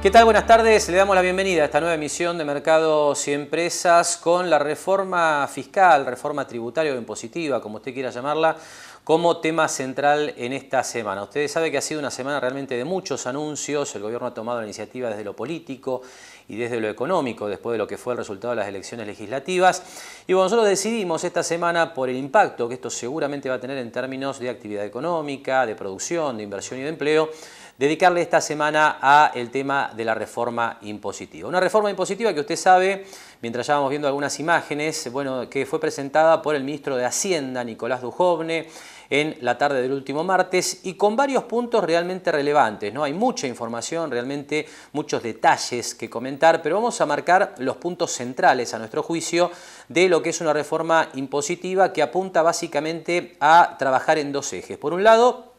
¿Qué tal? Buenas tardes. Le damos la bienvenida a esta nueva emisión de Mercados y Empresas con la reforma fiscal, reforma tributaria o impositiva, como usted quiera llamarla, como tema central en esta semana. Ustedes saben que ha sido una semana realmente de muchos anuncios. El gobierno ha tomado la iniciativa desde lo político y desde lo económico, después de lo que fue el resultado de las elecciones legislativas. Y bueno, nosotros decidimos esta semana, por el impacto que esto seguramente va a tener en términos de actividad económica, de producción, de inversión y de empleo, dedicarle esta semana al tema de la reforma impositiva. Una reforma impositiva que usted sabe, mientras ya vamos viendo algunas imágenes, bueno, que fue presentada por el ministro de Hacienda, Nicolás Dujovne, en la tarde del último martes y con varios puntos realmente relevantes, ¿no? Hay mucha información, realmente muchos detalles que comentar, pero vamos a marcar los puntos centrales, a nuestro juicio, de lo que es una reforma impositiva que apunta básicamente a trabajar en dos ejes. Por un lado,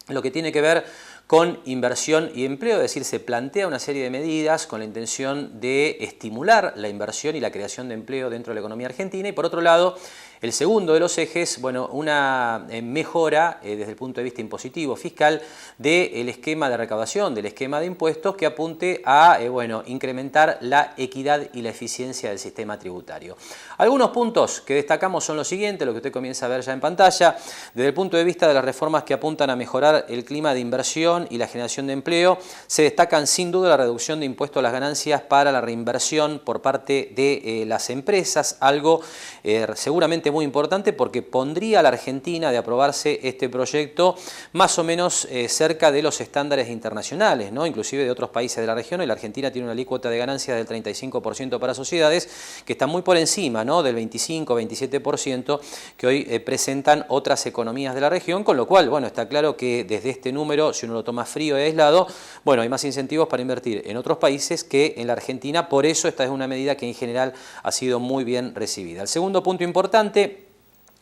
lo que tiene que ver con inversión y empleo, es decir, se plantea una serie de medidas con la intención de estimular la inversión y la creación de empleo dentro de la economía argentina. Y por otro lado, el segundo de los ejes, bueno, una mejora desde el punto de vista impositivo, fiscal, del esquema de recaudación, del esquema de impuestos que apunte a incrementar la equidad y la eficiencia del sistema tributario. Algunos puntos que destacamos son los siguientes, lo que usted comienza a ver ya en pantalla, desde el punto de vista de las reformas que apuntan a mejorar el clima de inversión y la generación de empleo, se destacan sin duda la reducción de impuestos a las ganancias para la reinversión por parte de las empresas, algo seguramente muy importante porque pondría a la Argentina, de aprobarse este proyecto, más o menos cerca de los estándares internacionales, ¿no? Inclusive de otros países de la región. Y la Argentina tiene una alícuota de ganancias del 35% para sociedades, que está muy por encima, ¿no?, del 25-27% que hoy presentan otras economías de la región, con lo cual, bueno, está claro que desde este número, si uno lo toma frío y aislado, bueno, hay más incentivos para invertir en otros países que en la Argentina. Por eso esta es una medida que en general ha sido muy bien recibida. El segundo punto importante: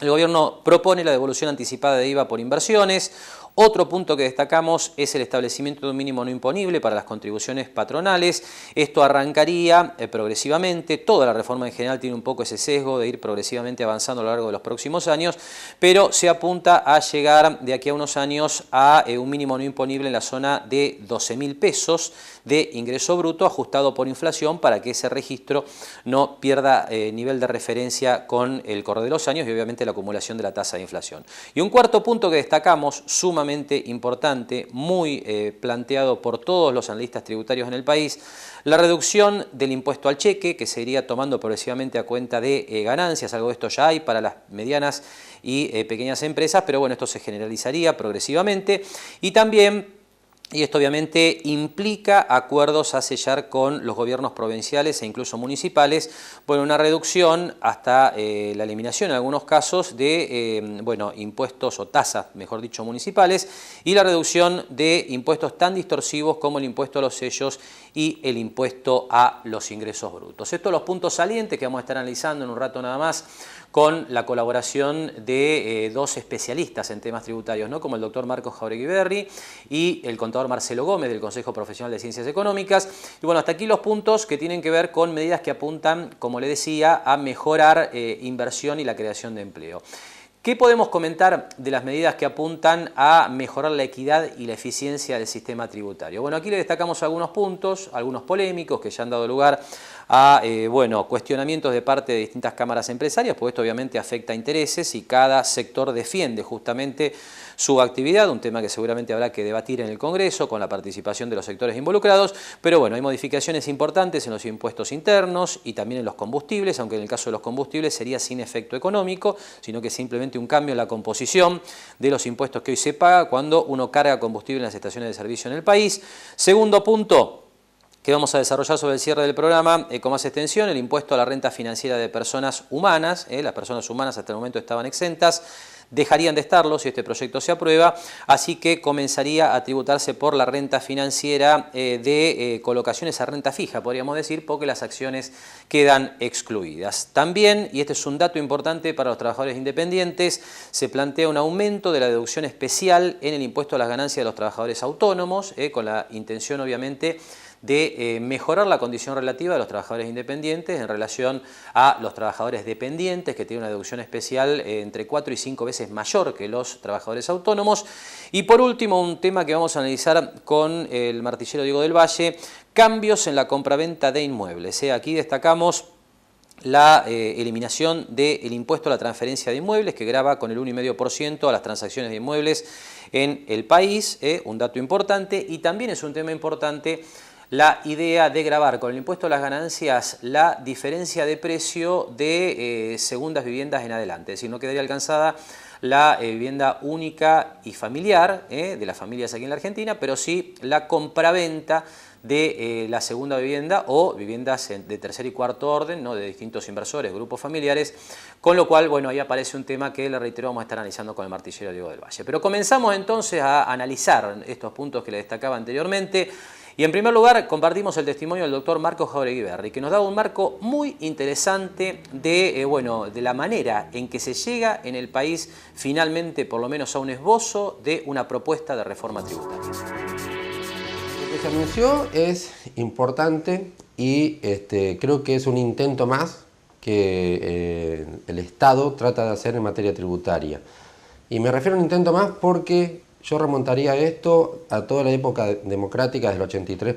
el gobierno propone la devolución anticipada de IVA por inversiones. Otro punto que destacamos es el establecimiento de un mínimo no imponible para las contribuciones patronales. Esto arrancaría progresivamente. Toda la reforma en general tiene un poco ese sesgo de ir progresivamente avanzando a lo largo de los próximos años, pero se apunta a llegar de aquí a unos años a un mínimo no imponible en la zona de 12.000 pesos de ingreso bruto ajustado por inflación, para que ese registro no pierda nivel de referencia con el correr de los años y obviamente la acumulación de la tasa de inflación. Y un cuarto punto que destacamos, sumamente importante, muy planteado por todos los analistas tributarios en el país: la reducción del impuesto al cheque, que se iría tomando progresivamente a cuenta de ganancias. Algo de esto ya hay para las medianas y pequeñas empresas, pero bueno, esto se generalizaría progresivamente. Y también, y esto obviamente implica acuerdos a sellar con los gobiernos provinciales e incluso municipales, bueno, una reducción hasta la eliminación en algunos casos de impuestos o tasas, mejor dicho, municipales, y la reducción de impuestos tan distorsivos como el impuesto a los sellos y el impuesto a los ingresos brutos. Estos son los puntos salientes que vamos a estar analizando en un rato nada más, con la colaboración de dos especialistas en temas tributarios, ¿no?, como el doctor Marcos Jauregui Berri y el contador Marcelo Gómez del Consejo Profesional de Ciencias Económicas. Y bueno, hasta aquí los puntos que tienen que ver con medidas que apuntan, como le decía, a mejorar inversión y la creación de empleo. ¿Qué podemos comentar de las medidas que apuntan a mejorar la equidad y la eficiencia del sistema tributario? Bueno, aquí le destacamos algunos puntos, algunos polémicos, que ya han dado lugar a cuestionamientos de parte de distintas cámaras empresarias, porque esto obviamente afecta a intereses y cada sector defiende justamente su actividad, un tema que seguramente habrá que debatir en el Congreso con la participación de los sectores involucrados. Pero bueno, hay modificaciones importantes en los impuestos internos y también en los combustibles, aunque en el caso de los combustibles sería sin efecto económico, sino que simplemente un cambio en la composición de los impuestos que hoy se paga cuando uno carga combustible en las estaciones de servicio en el país. Segundo punto que vamos a desarrollar sobre el cierre del programa con más extensión: el impuesto a la renta financiera de personas humanas. Las personas humanas hasta el momento estaban exentas, dejarían de estarlo si este proyecto se aprueba, así que comenzaría a tributarse por la renta financiera de colocaciones a renta fija, podríamos decir, porque las acciones quedan excluidas. También, y este es un dato importante para los trabajadores independientes, se plantea un aumento de la deducción especial en el impuesto a las ganancias de los trabajadores autónomos, con la intención obviamente de mejorar la condición relativa de los trabajadores independientes en relación a los trabajadores dependientes, que tienen una deducción especial entre 4 y 5 veces mayor que los trabajadores autónomos. Y por último, un tema que vamos a analizar con el martillero Diego del Valle, cambios en la compraventa de inmuebles. Aquí destacamos la eliminación del impuesto a la transferencia de inmuebles, que grava con el 1,5% a las transacciones de inmuebles en el país, un dato importante, y también es un tema importante la idea de gravar con el impuesto a las ganancias la diferencia de precio de segundas viviendas en adelante, es decir, no quedaría alcanzada la vivienda única y familiar de las familias aquí en la Argentina, pero sí la compraventa de la segunda vivienda o viviendas de tercer y cuarto orden, ¿no?, de distintos inversores, grupos familiares, con lo cual, bueno, ahí aparece un tema que, le reitero, vamos a estar analizando con el martillero Diego del Valle. Pero comenzamos entonces a analizar estos puntos que le destacaba anteriormente. Y en primer lugar compartimos el testimonio del doctor Marcos Jáuregui Berry, que nos da un marco muy interesante de la manera en que se llega en el país finalmente por lo menos a un esbozo de una propuesta de reforma tributaria. Lo que se anunció es importante y creo que es un intento más que el Estado trata de hacer en materia tributaria. Y me refiero a un intento más porque yo remontaría esto a toda la época democrática del 83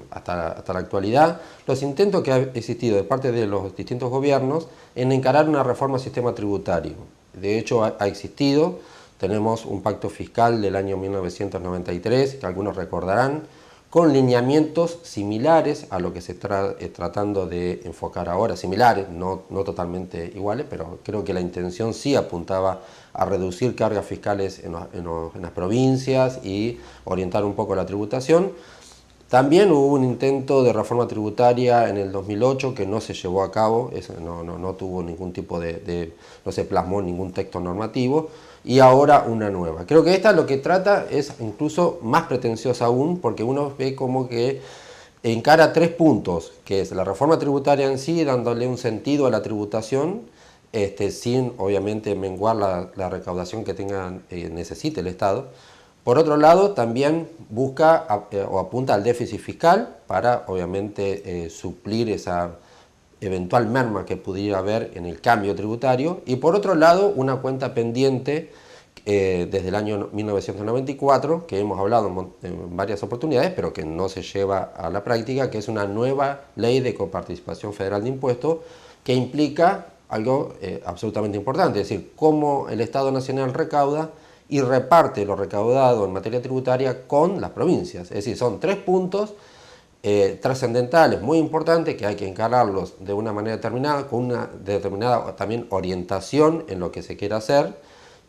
hasta la actualidad, los intentos que han existido de parte de los distintos gobiernos en encarar una reforma al sistema tributario. De hecho, ha existido, tenemos un pacto fiscal del año 1993, que algunos recordarán, con lineamientos similares a lo que se está tratando de enfocar ahora, similares, no totalmente iguales, pero creo que la intención sí apuntaba a reducir cargas fiscales en las provincias y orientar un poco la tributación. También hubo un intento de reforma tributaria en el 2008 que no se llevó a cabo, no tuvo ningún tipo no se plasmó ningún texto normativo, y ahora una nueva. Creo que esta lo que trata es incluso más pretenciosa aún, porque uno ve como que encara 3 puntos, que es la reforma tributaria en sí, dándole un sentido a la tributación, sin obviamente menguar la recaudación que necesite el Estado. Por otro lado, también busca o apunta al déficit fiscal para obviamente suplir esa eventual merma que pudiera haber en el cambio tributario, y por otro lado una cuenta pendiente desde el año 1994, que hemos hablado en varias oportunidades, pero que no se lleva a la práctica, que es una nueva ley de coparticipación federal de impuestos, que implica algo absolutamente importante, es decir, cómo el Estado Nacional recauda y reparte lo recaudado en materia tributaria con las provincias. Es decir, son 3 puntos trascendentales, muy importantes, que hay que encararlos de una manera determinada, con una determinada también orientación en lo que se quiere hacer,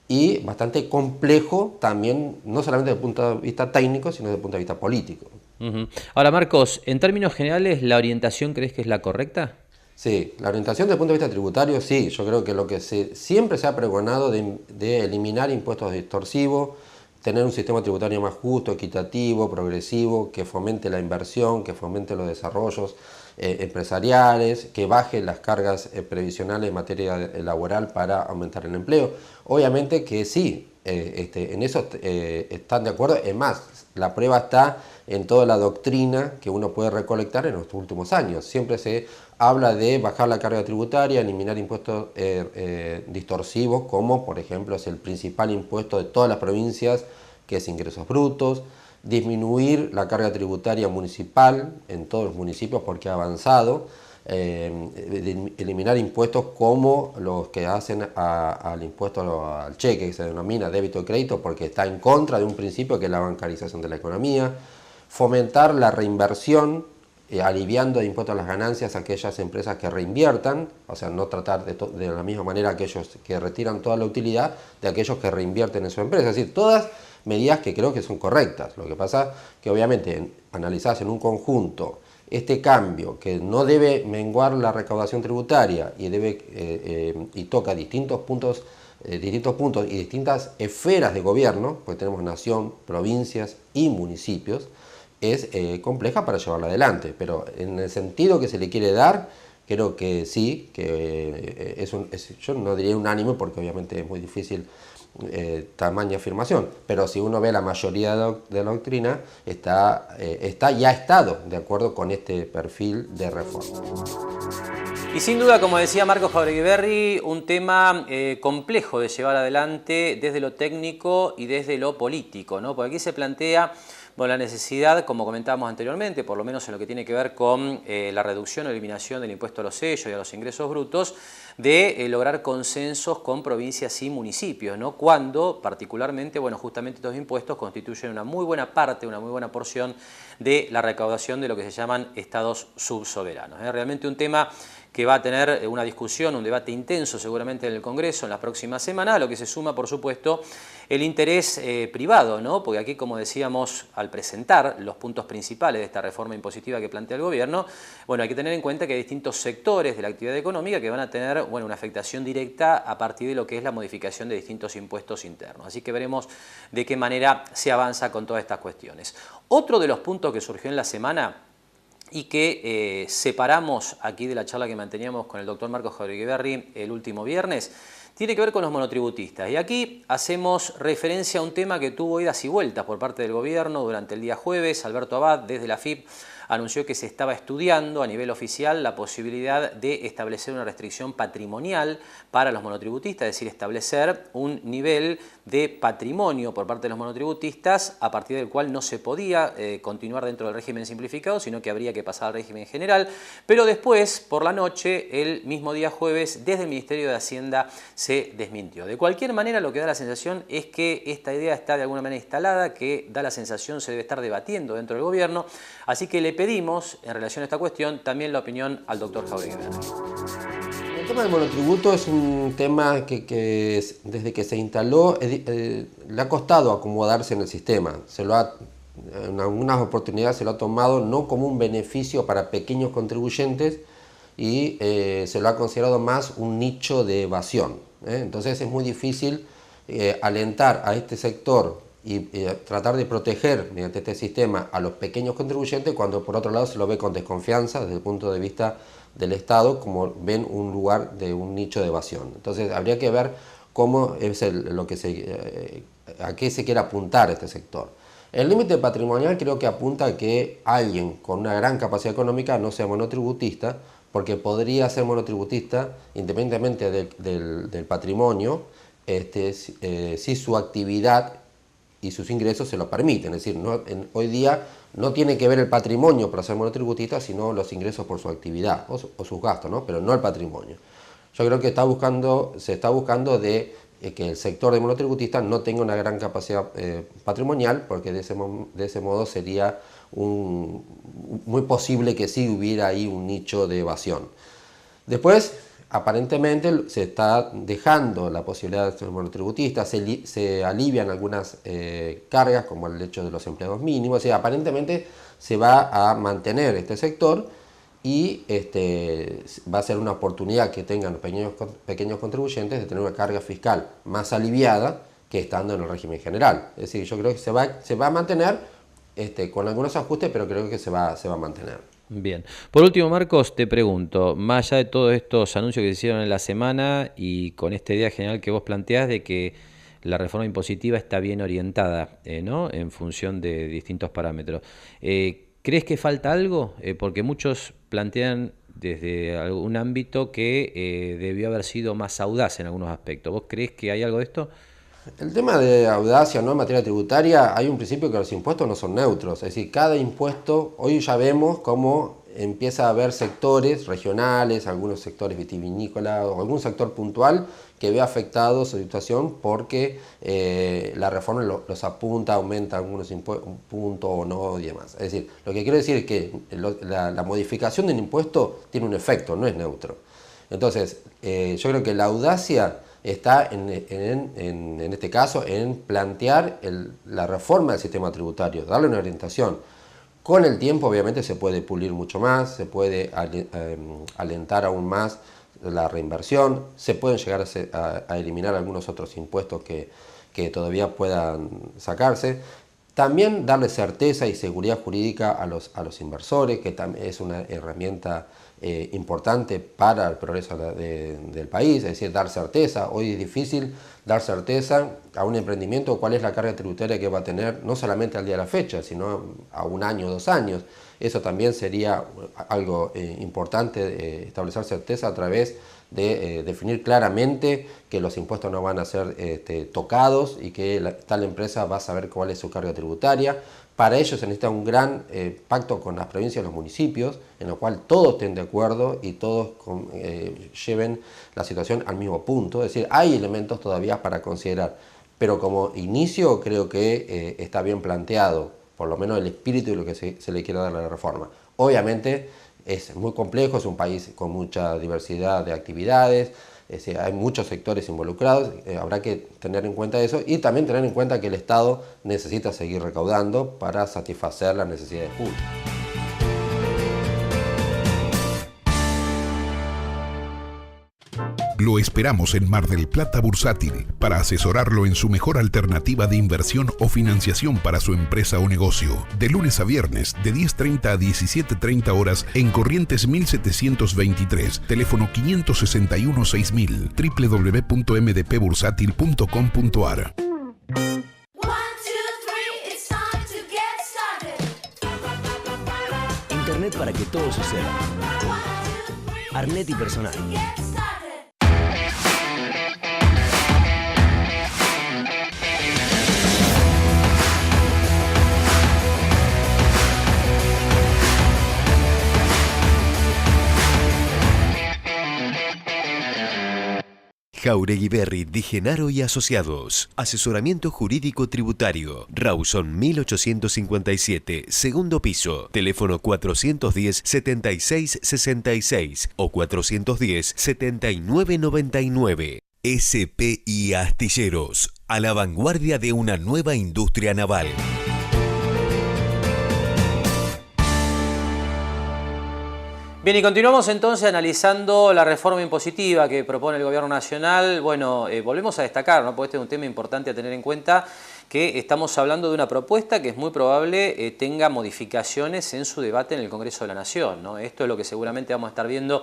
y bastante complejo también, no solamente desde el punto de vista técnico, sino desde el punto de vista político. Ahora, Marcos, en términos generales, ¿la orientación crees que es la correcta? Sí, la orientación desde el punto de vista tributario, sí. Yo creo que lo que siempre se ha pregonado de eliminar impuestos distorsivos, tener un sistema tributario más justo, equitativo, progresivo, que fomente la inversión, que fomente los desarrollos empresariales, que baje las cargas previsionales en materia laboral para aumentar el empleo. Obviamente que sí, en eso están de acuerdo. Es más, la prueba está en toda la doctrina que uno puede recolectar en los últimos años. Siempre se habla de bajar la carga tributaria, eliminar impuestos distorsivos, como por ejemplo es el principal impuesto de todas las provincias, que es ingresos brutos, disminuir la carga tributaria municipal en todos los municipios porque ha avanzado, eliminar impuestos como los que hacen al impuesto al cheque, que se denomina débito y crédito, porque está en contra de un principio que es la bancarización de la economía, fomentar la reinversión, aliviando de impuestos a las ganancias a aquellas empresas que reinviertan, o sea, no tratar de la misma manera aquellos que retiran toda la utilidad de aquellos que reinvierten en su empresa. Es decir, todas medidas que creo que son correctas. Lo que pasa que obviamente analizadas en un conjunto este cambio, que no debe menguar la recaudación tributaria y toca distintos puntos y distintas esferas de gobierno, porque tenemos nación, provincias y municipios, es compleja para llevarla adelante, pero en el sentido que se le quiere dar, creo que sí, que yo no diría unánime, porque obviamente es muy difícil tamaña afirmación, pero si uno ve la mayoría de la doctrina, ya ha estado de acuerdo con este perfil de reforma. Y sin duda, como decía Marcos Jauregui, un tema complejo de llevar adelante desde lo técnico y desde lo político, ¿no? Porque aquí se plantea la necesidad, como comentábamos anteriormente, por lo menos en lo que tiene que ver con la reducción o eliminación del impuesto a los sellos y a los ingresos brutos, de lograr consensos con provincias y municipios, ¿no? Cuando particularmente, justamente estos impuestos constituyen una muy buena parte, una muy buena porción de la recaudación de lo que se llaman estados subsoberanos. Es realmente un tema que va a tener una discusión, un debate intenso seguramente en el Congreso en las próximas semanas, a lo que se suma, por supuesto, el interés privado, ¿no? Porque aquí, como decíamos al presentar los puntos principales de esta reforma impositiva que plantea el gobierno, hay que tener en cuenta que hay distintos sectores de la actividad económica que van a tener una afectación directa a partir de lo que es la modificación de distintos impuestos internos. Así que veremos de qué manera se avanza con todas estas cuestiones. Otro de los puntos que surgió en la semana y que separamos aquí de la charla que manteníamos con el doctor Marcos Jauregui el último viernes, tiene que ver con los monotributistas. Y aquí hacemos referencia a un tema que tuvo idas y vueltas por parte del gobierno durante el día jueves. Alberto Abad, desde la AFIP, anunció que se estaba estudiando a nivel oficial la posibilidad de establecer una restricción patrimonial para los monotributistas, es decir, establecer un nivel de patrimonio por parte de los monotributistas a partir del cual no se podía continuar dentro del régimen simplificado, sino que habría que pasar al régimen general. Pero después, por la noche, el mismo día jueves, desde el Ministerio de Hacienda se desmintió. De cualquier manera, lo que da la sensación es que esta idea está de alguna manera instalada, que da la sensación se debe estar debatiendo dentro del gobierno, así que le pedimos, en relación a esta cuestión, también la opinión al doctor Jauregui. El tema del monotributo es un tema que desde que se instaló le ha costado acomodarse en el sistema. En algunas oportunidades se lo ha tomado no como un beneficio para pequeños contribuyentes y se lo ha considerado más un nicho de evasión. Entonces es muy difícil alentar a este sector y tratar de proteger mediante este sistema a los pequeños contribuyentes cuando por otro lado se lo ve con desconfianza desde el punto de vista del Estado, como ven un lugar de un nicho de evasión. Entonces habría que ver cómo es a qué se quiere apuntar este sector. El límite patrimonial creo que apunta a que alguien con una gran capacidad económica no sea monotributista, porque podría ser monotributista independientemente del patrimonio, si su actividad y sus ingresos se lo permiten. Es decir, hoy día no tiene que ver el patrimonio para ser monotributista, sino los ingresos por su actividad o sus gastos, ¿no? Pero no el patrimonio. Yo creo que se está buscando de que el sector de monotributistas no tenga una gran capacidad patrimonial, porque de ese modo sería muy posible que sí hubiera ahí un nicho de evasión. Después, aparentemente se está dejando la posibilidad de ser monotributistas, se alivian algunas cargas como el hecho de los empleados mínimos, o sea, aparentemente se va a mantener este sector y va a ser una oportunidad que tengan los pequeños contribuyentes de tener una carga fiscal más aliviada que estando en el régimen general. Es decir, yo creo que se va a mantener con algunos ajustes, pero creo que se va a mantener. Bien. Por último, Marcos, te pregunto, más allá de todos estos anuncios que se hicieron en la semana y con esta idea general que vos planteás de que la reforma impositiva está bien orientada, ¿no?, en función de distintos parámetros, ¿crees que falta algo? Porque muchos plantean desde algún ámbito que debió haber sido más audaz en algunos aspectos. ¿Vos crees que hay algo de esto? El tema de audacia, ¿no?, en materia tributaria, hay un principio que los impuestos no son neutros. Es decir, cada impuesto, hoy ya vemos cómo empieza a haber sectores regionales, algunos sectores vitivinícolas o algún sector puntual que ve afectado su situación porque la reforma los apunta, aumenta algunos puntos o no y demás. Es decir, lo que quiero decir es que la modificación del impuesto tiene un efecto, no es neutro. Entonces, yo creo que la audacia está en este caso en plantear la reforma del sistema tributario, darle una orientación. Con el tiempo obviamente se puede pulir mucho más, se puede alentar aún más la reinversión, se pueden llegar a eliminar algunos otros impuestos que todavía puedan sacarse. También darle certeza y seguridad jurídica a los inversores, que también es una herramienta importante para el progreso del país, es decir, dar certeza. Hoy es difícil dar certeza a un emprendimiento cuál es la carga tributaria que va a tener, no solamente al día de la fecha, sino a 1 año, 2 años. Eso también sería algo importante, establecer certeza a través de definir claramente que los impuestos no van a ser tocados y que tal empresa va a saber cuál es su carga tributaria. Para ello se necesita un gran pacto con las provincias y los municipios, en el cual todos estén de acuerdo y todos lleven la situación al mismo punto. Es decir, hay elementos todavía para considerar, pero como inicio creo que está bien planteado, por lo menos el espíritu y lo que se le quiere dar a la reforma. Obviamente es muy complejo, es un país con mucha diversidad de actividades, hay muchos sectores involucrados, habrá que tener en cuenta eso y también tener en cuenta que el Estado necesita seguir recaudando para satisfacer las necesidades públicas. Lo esperamos en Mar del Plata Bursátil para asesorarlo en su mejor alternativa de inversión o financiación para su empresa o negocio. De lunes a viernes, de 10:30 a 17:30 horas en Corrientes 1723, teléfono 561-6000, www.mdpbursátil.com.ar. Internet para que todo suceda. Arnetti Personal. Jauregui Berry, Di Genaro y Asociados. Asesoramiento jurídico tributario. Rawson 1857, segundo piso. Teléfono 410-7666 o 410-7999. SPI Astilleros, a la vanguardia de una nueva industria naval. Bien, y continuamos entonces analizando la reforma impositiva que propone el Gobierno Nacional. Bueno, volvemos a destacar, ¿no? Porque este es un tema importante a tener en cuenta, que estamos hablando de una propuesta que es muy probable tenga modificaciones en su debate en el Congreso de la Nación, ¿no? Esto es lo que seguramente vamos a estar viendo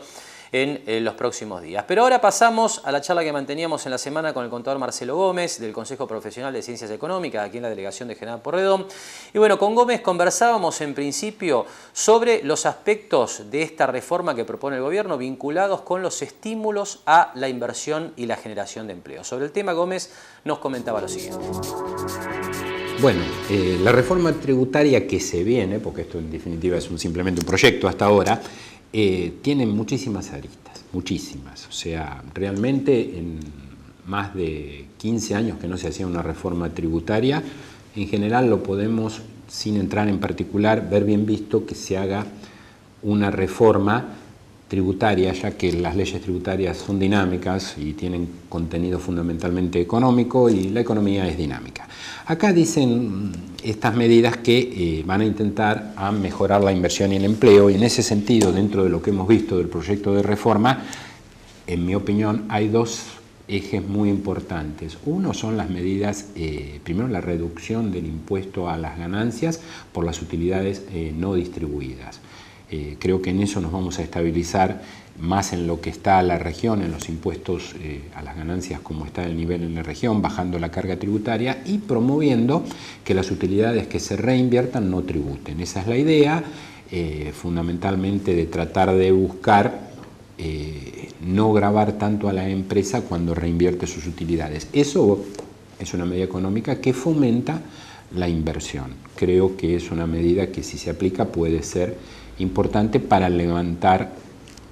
en los próximos días. Pero ahora pasamos a la charla que manteníamos en la semana con el contador Marcelo Gómez del Consejo Profesional de Ciencias Económicas, aquí en la delegación de General Porredón. Y bueno, con Gómez conversábamos en principio sobre los aspectos de esta reforma que propone el gobierno vinculados con los estímulos a la inversión y la generación de empleo. Sobre el tema, Gómez nos comentaba lo siguiente. Bueno, la reforma tributaria que se viene, porque esto en definitiva es simplemente un proyecto hasta ahora, tiene muchísimas aristas, muchísimas. O sea, realmente en más de 15 años que no se hacía una reforma tributaria, en general lo podemos, sin entrar en particular, ver bien visto que se haga una reforma tributaria, ya que las leyes tributarias son dinámicas y tienen contenido fundamentalmente económico y la economía es dinámica. Acá dicen estas medidas que van a intentar mejorar la inversión y el empleo, y en ese sentido, dentro de lo que hemos visto del proyecto de reforma, en mi opinión hay dos ejes muy importantes. Uno son las medidas, primero la reducción del impuesto a las ganancias por las utilidades no distribuidas. Creo que en eso nos vamos a estabilizar más en lo que está la región, en los impuestos a las ganancias como está el nivel en la región, bajando la carga tributaria y promoviendo que las utilidades que se reinviertan no tributen. Esa es la idea, fundamentalmente de tratar de buscar no gravar tanto a la empresa cuando reinvierte sus utilidades. Eso es una medida económica que fomenta la inversión. Creo que es una medida que, si se aplica, puede ser importante para levantar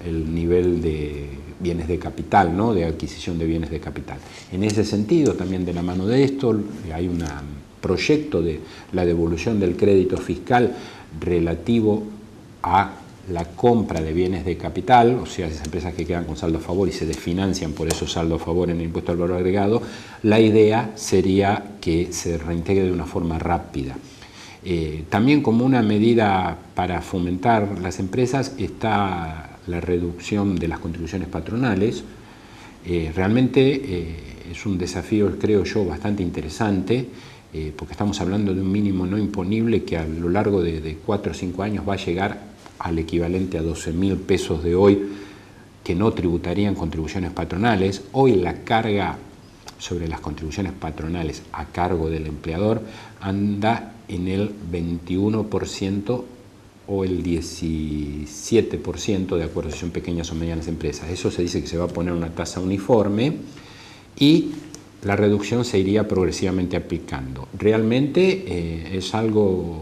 el nivel de bienes de capital, ¿no? De adquisición de bienes de capital. En ese sentido, también de la mano de esto, hay un proyecto de la devolución del crédito fiscal relativo a la compra de bienes de capital, o sea, esas empresas que quedan con saldo a favor y se desfinancian por esos saldo a favor en el impuesto al valor agregado. La idea sería que se reintegre de una forma rápida. También, como una medida para fomentar las empresas, está la reducción de las contribuciones patronales. Realmente es un desafío, creo yo, bastante interesante. porque estamos hablando de un mínimo no imponible que a lo largo de 4 o 5 años va a llegar al equivalente a 12.000 pesos de hoy, que no tributarían contribuciones patronales. Hoy la carga sobre las contribuciones patronales a cargo del empleador anda en el 21% o el 17% de acuerdo si son pequeñas o medianas empresas. Eso se dice que se va a poner una tasa uniforme y la reducción se iría progresivamente aplicando. Realmente es algo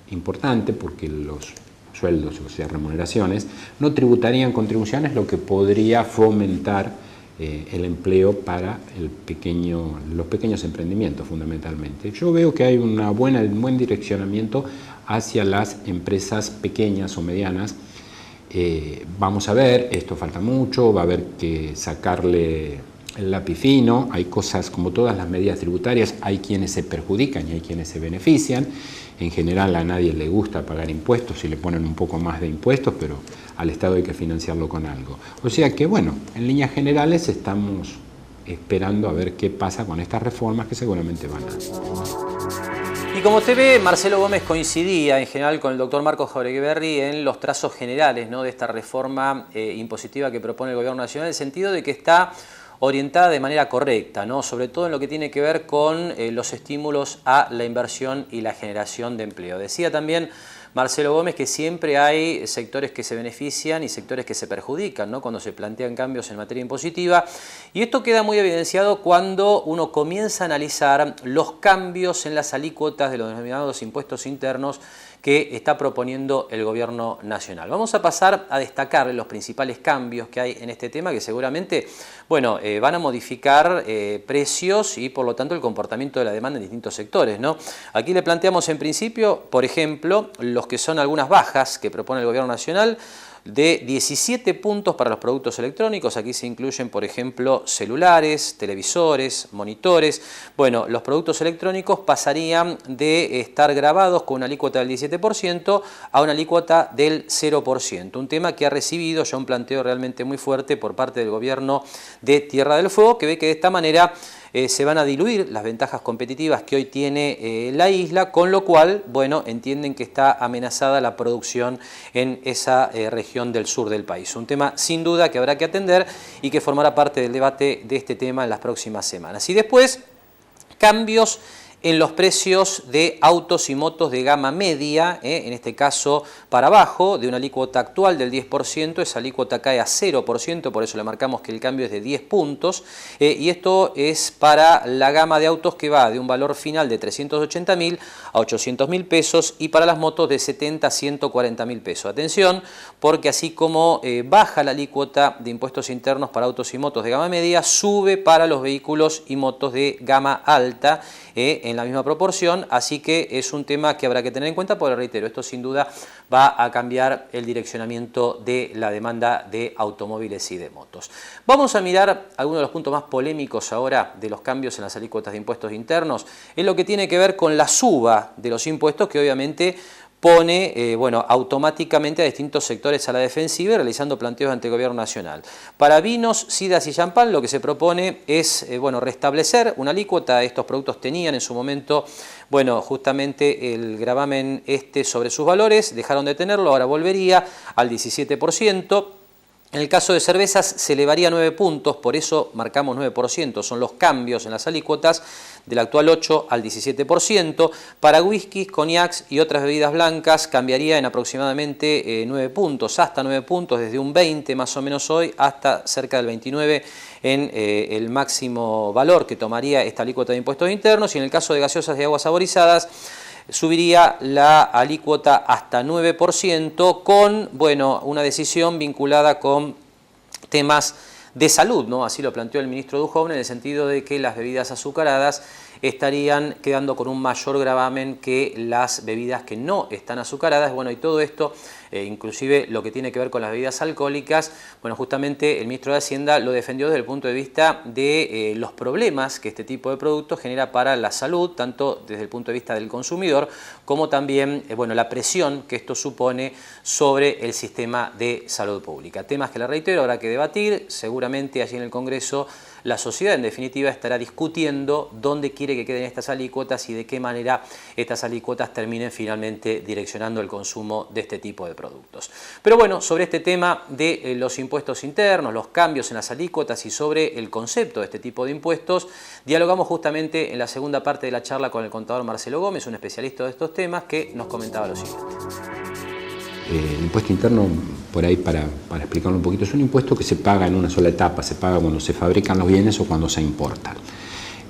importante porque los sueldos, o sea, remuneraciones, no tributarían contribuciones, lo que podría fomentar el empleo para los pequeños emprendimientos fundamentalmente. Yo veo que hay un buen direccionamiento hacia las empresas pequeñas o medianas. Vamos a ver, esto falta mucho, va a haber que sacarle el lápiz fino, hay cosas como todas las medidas tributarias, hay quienes se perjudican y hay quienes se benefician. En general a nadie le gusta pagar impuestos y le ponen un poco más de impuestos, pero al Estado hay que financiarlo con algo. O sea que bueno, en líneas generales estamos esperando a ver qué pasa con estas reformas que seguramente van a... Y como usted ve, Marcelo Gómez coincidía en general con el doctor Marcos Jauregui en los trazos generales, ¿no?, de esta reforma impositiva que propone el Gobierno Nacional, en el sentido de que está orientada de manera correcta, ¿no?, sobre todo en lo que tiene que ver con los estímulos a la inversión y la generación de empleo. Decía también Marcelo Gómez que siempre hay sectores que se benefician y sectores que se perjudican, ¿no?, cuando se plantean cambios en materia impositiva, y esto queda muy evidenciado cuando uno comienza a analizar los cambios en las alícuotas de los denominados impuestos internos que está proponiendo el Gobierno Nacional. Vamos a pasar a destacar los principales cambios que hay en este tema, que seguramente, bueno, van a modificar precios y por lo tanto el comportamiento de la demanda en distintos sectores, ¿no? Aquí le planteamos en principio, por ejemplo, los que son algunas bajas que propone el Gobierno Nacional, de 17 puntos para los productos electrónicos. Aquí se incluyen, por ejemplo, celulares, televisores, monitores. Bueno, los productos electrónicos pasarían de estar grabados con una alícuota del 17% a una alícuota del 0%. Un tema que ha recibido ya un planteo realmente muy fuerte por parte del gobierno de Tierra del Fuego, que ve que de esta manera se van a diluir las ventajas competitivas que hoy tiene la isla, con lo cual, bueno, entienden que está amenazada la producción en esa región del sur del país. Un tema sin duda que habrá que atender y que formará parte del debate de este tema en las próximas semanas. Y después, cambios en los precios de autos y motos de gama media, en este caso para abajo, de una alícuota actual del 10%, esa alícuota cae a 0%, por eso le marcamos que el cambio es de 10 puntos, y esto es para la gama de autos que va de un valor final de 380.000 a 800.000 pesos y para las motos de 70 a 140.000 pesos. Atención, porque así como baja la alícuota de impuestos internos para autos y motos de gama media, sube para los vehículos y motos de gama alta, en la misma proporción, así que es un tema que habrá que tener en cuenta, porque reitero, esto sin duda va a cambiar el direccionamiento de la demanda de automóviles y de motos. Vamos a mirar algunos de los puntos más polémicos ahora de los cambios en las alícuotas de impuestos internos, en lo que tiene que ver con la suba de los impuestos, que obviamente pone automáticamente a distintos sectores a la defensiva y realizando planteos ante el Gobierno Nacional. Para vinos, sidras y champán lo que se propone es restablecer una alícuota. Estos productos tenían en su momento justamente el gravamen sobre sus valores, dejaron de tenerlo, ahora volvería al 17%. En el caso de cervezas se elevaría 9 puntos, por eso marcamos 9%, son los cambios en las alícuotas del actual 8 al 17%. Para whiskies, cognacs y otras bebidas blancas cambiaría en aproximadamente 9 puntos, hasta 9 puntos, desde un 20 más o menos hoy hasta cerca del 29 en el máximo valor que tomaría esta alícuota de impuestos internos. Y en el caso de gaseosas y aguas saborizadas, subiría la alícuota hasta 9% con una decisión vinculada con temas de salud, ¿no? Así lo planteó el ministro Duhovne, en el sentido de que las bebidas azucaradas estarían quedando con un mayor gravamen que las bebidas que no están azucaradas. Y todo esto inclusive lo que tiene que ver con las bebidas alcohólicas, bueno, justamente el ministro de Hacienda lo defendió desde el punto de vista de los problemas que este tipo de productos genera para la salud, tanto desde el punto de vista del consumidor, como también bueno, la presión que esto supone sobre el sistema de salud pública. Temas que, le reitero, habrá que debatir, seguramente allí en el Congreso la sociedad en definitiva estará discutiendo dónde quiere que queden estas alícuotas y de qué manera estas alícuotas terminen finalmente direccionando el consumo de este tipo de productos. Pero bueno, sobre este tema de los impuestos internos, los cambios en las alícuotas y sobre el concepto de este tipo de impuestos, dialogamos justamente en la segunda parte de la charla con el contador Marcelo Gómez, un especialista de estos temas, que nos comentaba lo siguiente. El impuesto interno, por ahí para explicarlo un poquito, es un impuesto que se paga en una sola etapa, se paga cuando se fabrican los bienes o cuando se importan.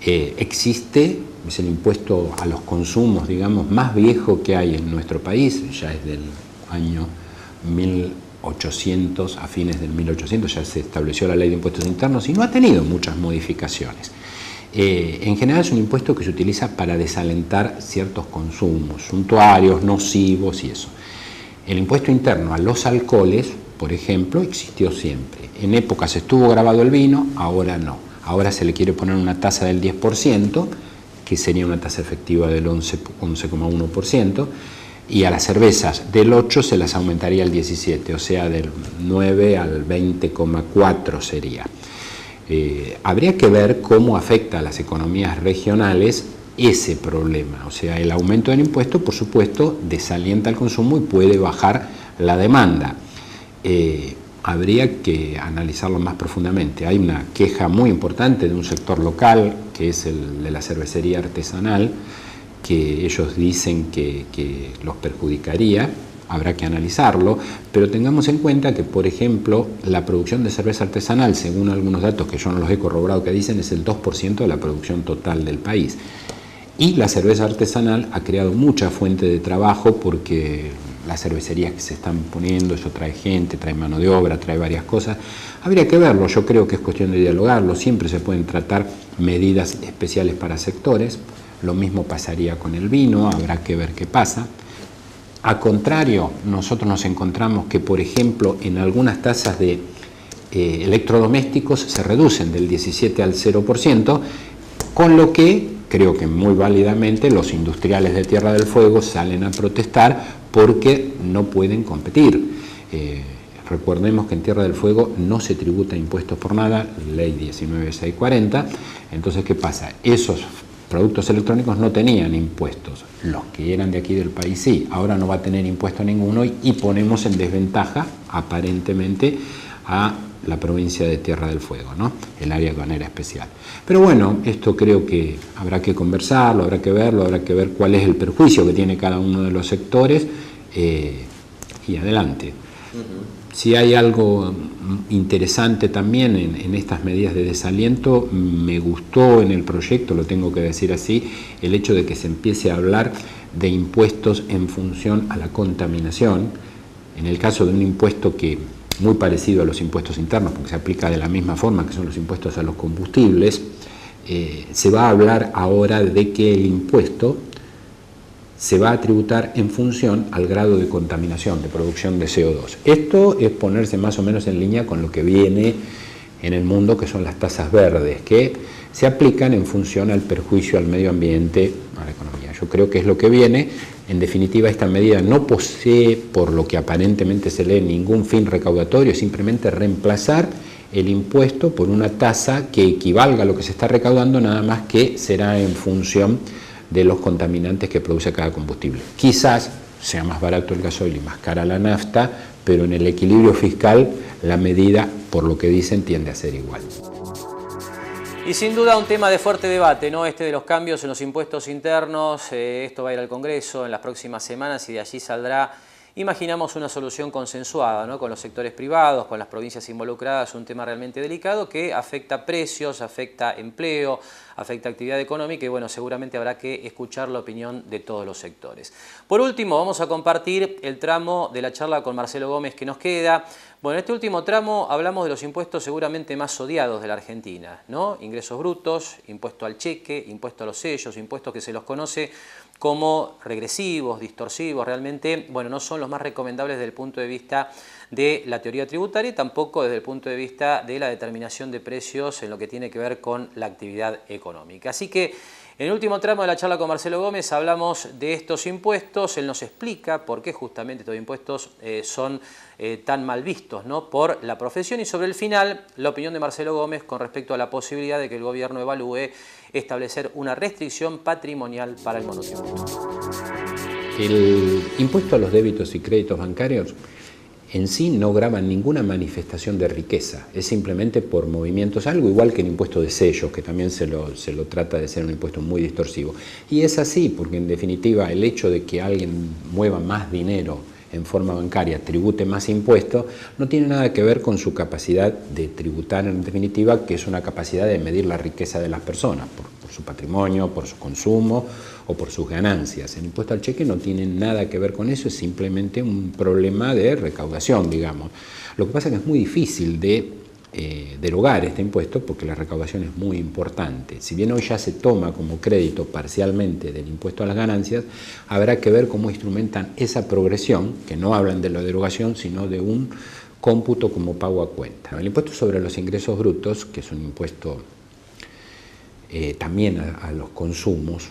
Existe, es el impuesto a los consumos, digamos, más viejo que hay en nuestro país, ya es del año 1800, a fines del 1800 ya se estableció la ley de impuestos internos y no ha tenido muchas modificaciones. En general es un impuesto que se utiliza para desalentar ciertos consumos suntuarios, nocivos y eso. El impuesto interno a los alcoholes, por ejemplo, existió siempre. En épocas estuvo grabado el vino, ahora no. Ahora se le quiere poner una tasa del 10%, que sería una tasa efectiva del 11,1%, y a las cervezas del 8 se las aumentaría al 17, o sea, del 9 al 20,4 sería. Habría que ver cómo afecta a las economías regionales ese problema, o sea, el aumento del impuesto, por supuesto, desalienta el consumo y puede bajar la demanda. Habría que analizarlo más profundamente. Hay una queja muy importante de un sector local, que es el de la cervecería artesanal, que ellos dicen que los perjudicaría. Habrá que analizarlo, pero tengamos en cuenta que, por ejemplo, la producción de cerveza artesanal, según algunos datos que yo no los he corroborado que dicen, es el 2% de la producción total del país. Y la cerveza artesanal ha creado mucha fuente de trabajo porque las cervecerías que se están poniendo, eso trae gente, trae mano de obra, trae varias cosas. Habría que verlo, yo creo que es cuestión de dialogarlo, siempre se pueden tratar medidas especiales para sectores, lo mismo pasaría con el vino, habrá que ver qué pasa. A contrario, nosotros nos encontramos que, por ejemplo, en algunas tasas de electrodomésticos se reducen del 17 al 0%, con lo que creo que muy válidamente los industriales de Tierra del Fuego salen a protestar porque no pueden competir. Recordemos que en Tierra del Fuego no se tributa impuestos por nada, ley 19640, entonces ¿qué pasa? Esos productos electrónicos no tenían impuestos, los que eran de aquí del país sí, ahora no va a tener impuesto ninguno y ponemos en desventaja aparentemente a la provincia de Tierra del Fuego, ¿no? El área aduanera especial. Pero bueno, esto creo que habrá que conversarlo, habrá que verlo, habrá que ver cuál es el perjuicio que tiene cada uno de los sectores y adelante. Si hay algo interesante también en estas medidas de desaliento, me gustó en el proyecto, lo tengo que decir así, el hecho de que se empiece a hablar de impuestos en función a la contaminación. En el caso de un impuesto que muy parecido a los impuestos internos, porque se aplica de la misma forma que son los impuestos a los combustibles, se va a hablar ahora de que el impuesto se va a tributar en función al grado de contaminación, de producción de CO2. Esto es ponerse más o menos en línea con lo que viene en el mundo, que son las tasas verdes, que se aplican en función al perjuicio al medio ambiente, a la economía. Yo creo que es lo que viene. En definitiva, esta medida no posee, por lo que aparentemente se lee, ningún fin recaudatorio, simplemente reemplazar el impuesto por una tasa que equivalga a lo que se está recaudando, nada más que será en función de los contaminantes que produce cada combustible. Quizás sea más barato el gasoil y más cara la nafta, pero en el equilibrio fiscal la medida, por lo que dicen, tiende a ser igual. Y sin duda un tema de fuerte debate, ¿no? Este de los cambios en los impuestos internos, esto va a ir al Congreso en las próximas semanas y de allí saldrá, imaginamos, una solución consensuada, ¿no? Con los sectores privados, con las provincias involucradas, un tema realmente delicado que afecta precios, afecta empleo, afecta actividad económica y bueno, seguramente habrá que escuchar la opinión de todos los sectores. Por último, vamos a compartir el tramo de la charla con Marcelo Gómez que nos queda. Bueno, en este último tramo hablamos de los impuestos seguramente más odiados de la Argentina, ¿no? Ingresos brutos, impuesto al cheque, impuesto a los sellos, impuestos que se los conoce como regresivos, distorsivos, realmente, bueno, no son los más recomendables desde el punto de vista de la teoría tributaria y tampoco desde el punto de vista de la determinación de precios en lo que tiene que ver con la actividad económica. Así que en el último tramo de la charla con Marcelo Gómez hablamos de estos impuestos, él nos explica por qué justamente estos impuestos son tan mal vistos, ¿no?, por la profesión, y sobre el final la opinión de Marcelo Gómez con respecto a la posibilidad de que el gobierno evalúe establecer una restricción patrimonial para el monotributo. El impuesto a los débitos y créditos bancarios en sí no grava ninguna manifestación de riqueza, es simplemente por movimientos, algo igual que el impuesto de sellos, que también se lo trata de ser un impuesto muy distorsivo. Y es así, porque en definitiva el hecho de que alguien mueva más dinero en forma bancaria, tribute más impuestos, no tiene nada que ver con su capacidad de tributar en definitiva, que es una capacidad de medir la riqueza de las personas, por su patrimonio, por su consumo o por sus ganancias. El impuesto al cheque no tiene nada que ver con eso, es simplemente un problema de recaudación, digamos. Lo que pasa es que es muy difícil de derogar este impuesto porque la recaudación es muy importante. Si bien hoy ya se toma como crédito parcialmente del impuesto a las ganancias, habrá que ver cómo instrumentan esa progresión, que no hablan de la derogación, sino de un cómputo como pago a cuenta. El impuesto sobre los ingresos brutos, que es un impuesto también a los consumos,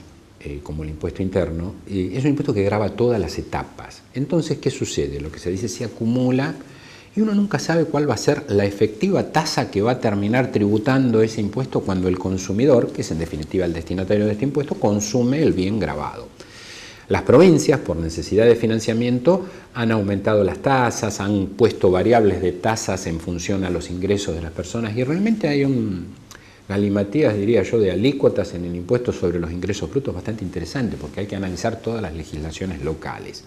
como el impuesto interno, es un impuesto que grava todas las etapas. Entonces, ¿qué sucede? Lo que se dice se acumula y uno nunca sabe cuál va a ser la efectiva tasa que va a terminar tributando ese impuesto cuando el consumidor, que es en definitiva el destinatario de este impuesto, consume el bien gravado. Las provincias, por necesidad de financiamiento, han aumentado las tasas, han puesto variables de tasas en función a los ingresos de las personas y realmente hay galimatías, diría yo, de alícuotas en el impuesto sobre los ingresos brutos bastante interesante porque hay que analizar todas las legislaciones locales.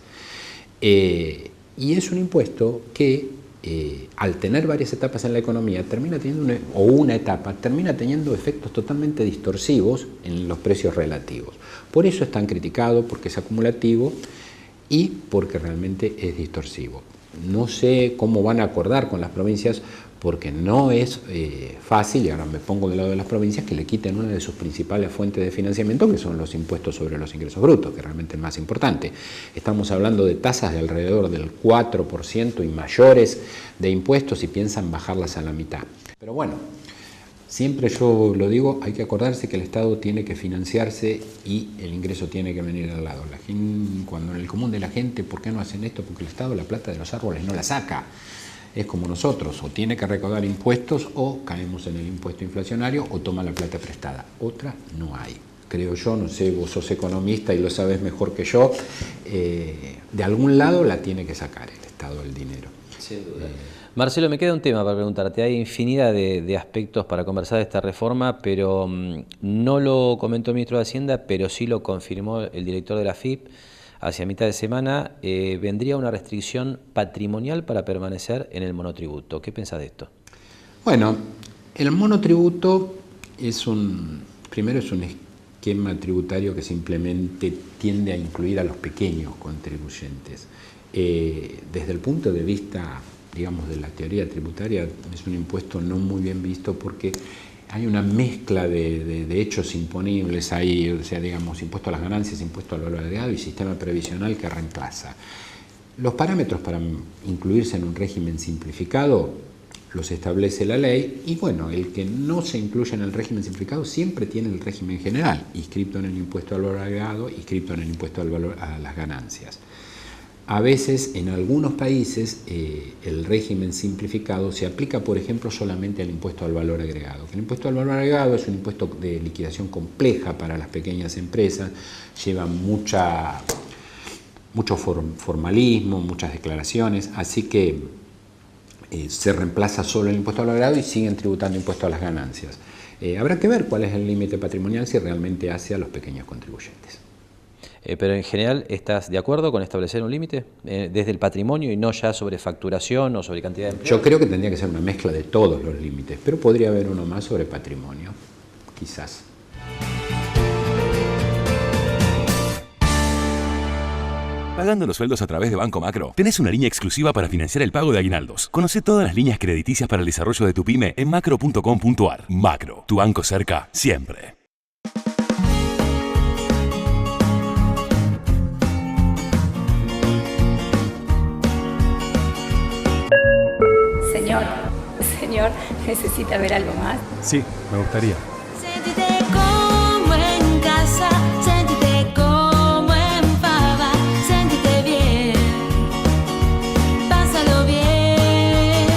Y es un impuesto que al tener varias etapas en la economía termina teniendo una etapa termina teniendo efectos totalmente distorsivos en los precios relativos. Por eso es tan criticado, porque es acumulativo y porque realmente es distorsivo. No sé cómo van a acordar con las provincias porque no es fácil, y ahora me pongo del lado de las provincias, que le quiten una de sus principales fuentes de financiamiento, que son los impuestos sobre los ingresos brutos, que realmente es más importante. Estamos hablando de tasas de alrededor del 4% y mayores de impuestos y piensan bajarlas a la mitad. Pero bueno, siempre yo lo digo, hay que acordarse que el Estado tiene que financiarse y el ingreso tiene que venir al lado. La gente, cuando en el común de la gente, ¿por qué no hacen esto? Porque el Estado la plata de los árboles no la saca. Es como nosotros, o tiene que recaudar impuestos o caemos en el impuesto inflacionario o toma la plata prestada. Otra no hay. Creo yo, no sé, vos sos economista y lo sabes mejor que yo, de algún lado la tiene que sacar el Estado el dinero. Sin duda. Marcelo, me queda un tema para preguntarte. Hay infinidad de aspectos para conversar de esta reforma, pero no lo comentó el ministro de Hacienda, pero sí lo confirmó el director de la AFIP. Hacia mitad de semana vendría una restricción patrimonial para permanecer en el monotributo. ¿Qué piensas de esto? Bueno, el monotributo primero es un esquema tributario que simplemente tiende a incluir a los pequeños contribuyentes. Desde el punto de vista, digamos, de la teoría tributaria, es un impuesto no muy bien visto porque hay una mezcla de hechos imponibles ahí, o sea, digamos, impuesto a las ganancias, impuesto al valor agregado y sistema previsional que reemplaza. Los parámetros para incluirse en un régimen simplificado los establece la ley y, bueno, el que no se incluye en el régimen simplificado siempre tiene el régimen general, inscripto en el impuesto al valor agregado, inscripto en el impuesto al valor a las ganancias. A veces, en algunos países, el régimen simplificado se aplica, por ejemplo, solamente al impuesto al valor agregado. El impuesto al valor agregado es un impuesto de liquidación compleja para las pequeñas empresas, lleva mucho formalismo, muchas declaraciones, así que se reemplaza solo el impuesto al valor agregado y siguen tributando impuesto a las ganancias. Habrá que ver cuál es el límite patrimonial si realmente hace a los pequeños contribuyentes. Pero en general, ¿estás de acuerdo con establecer un límite desde el patrimonio y no ya sobre facturación o sobre cantidad de empleados? Yo creo que tendría que ser una mezcla de todos los límites, pero podría haber uno más sobre patrimonio, quizás. Pagando los sueldos a través de Banco Macro, tenés una línea exclusiva para financiar el pago de aguinaldos. Conoce todas las líneas crediticias para el desarrollo de tu pyme en macro.com.ar. Macro, tu banco cerca, siempre. Señor, ¿necesita ver algo más? Sí, me gustaría. Siéntete como en casa, siéntete como en Fava, siéntete bien, pásalo bien,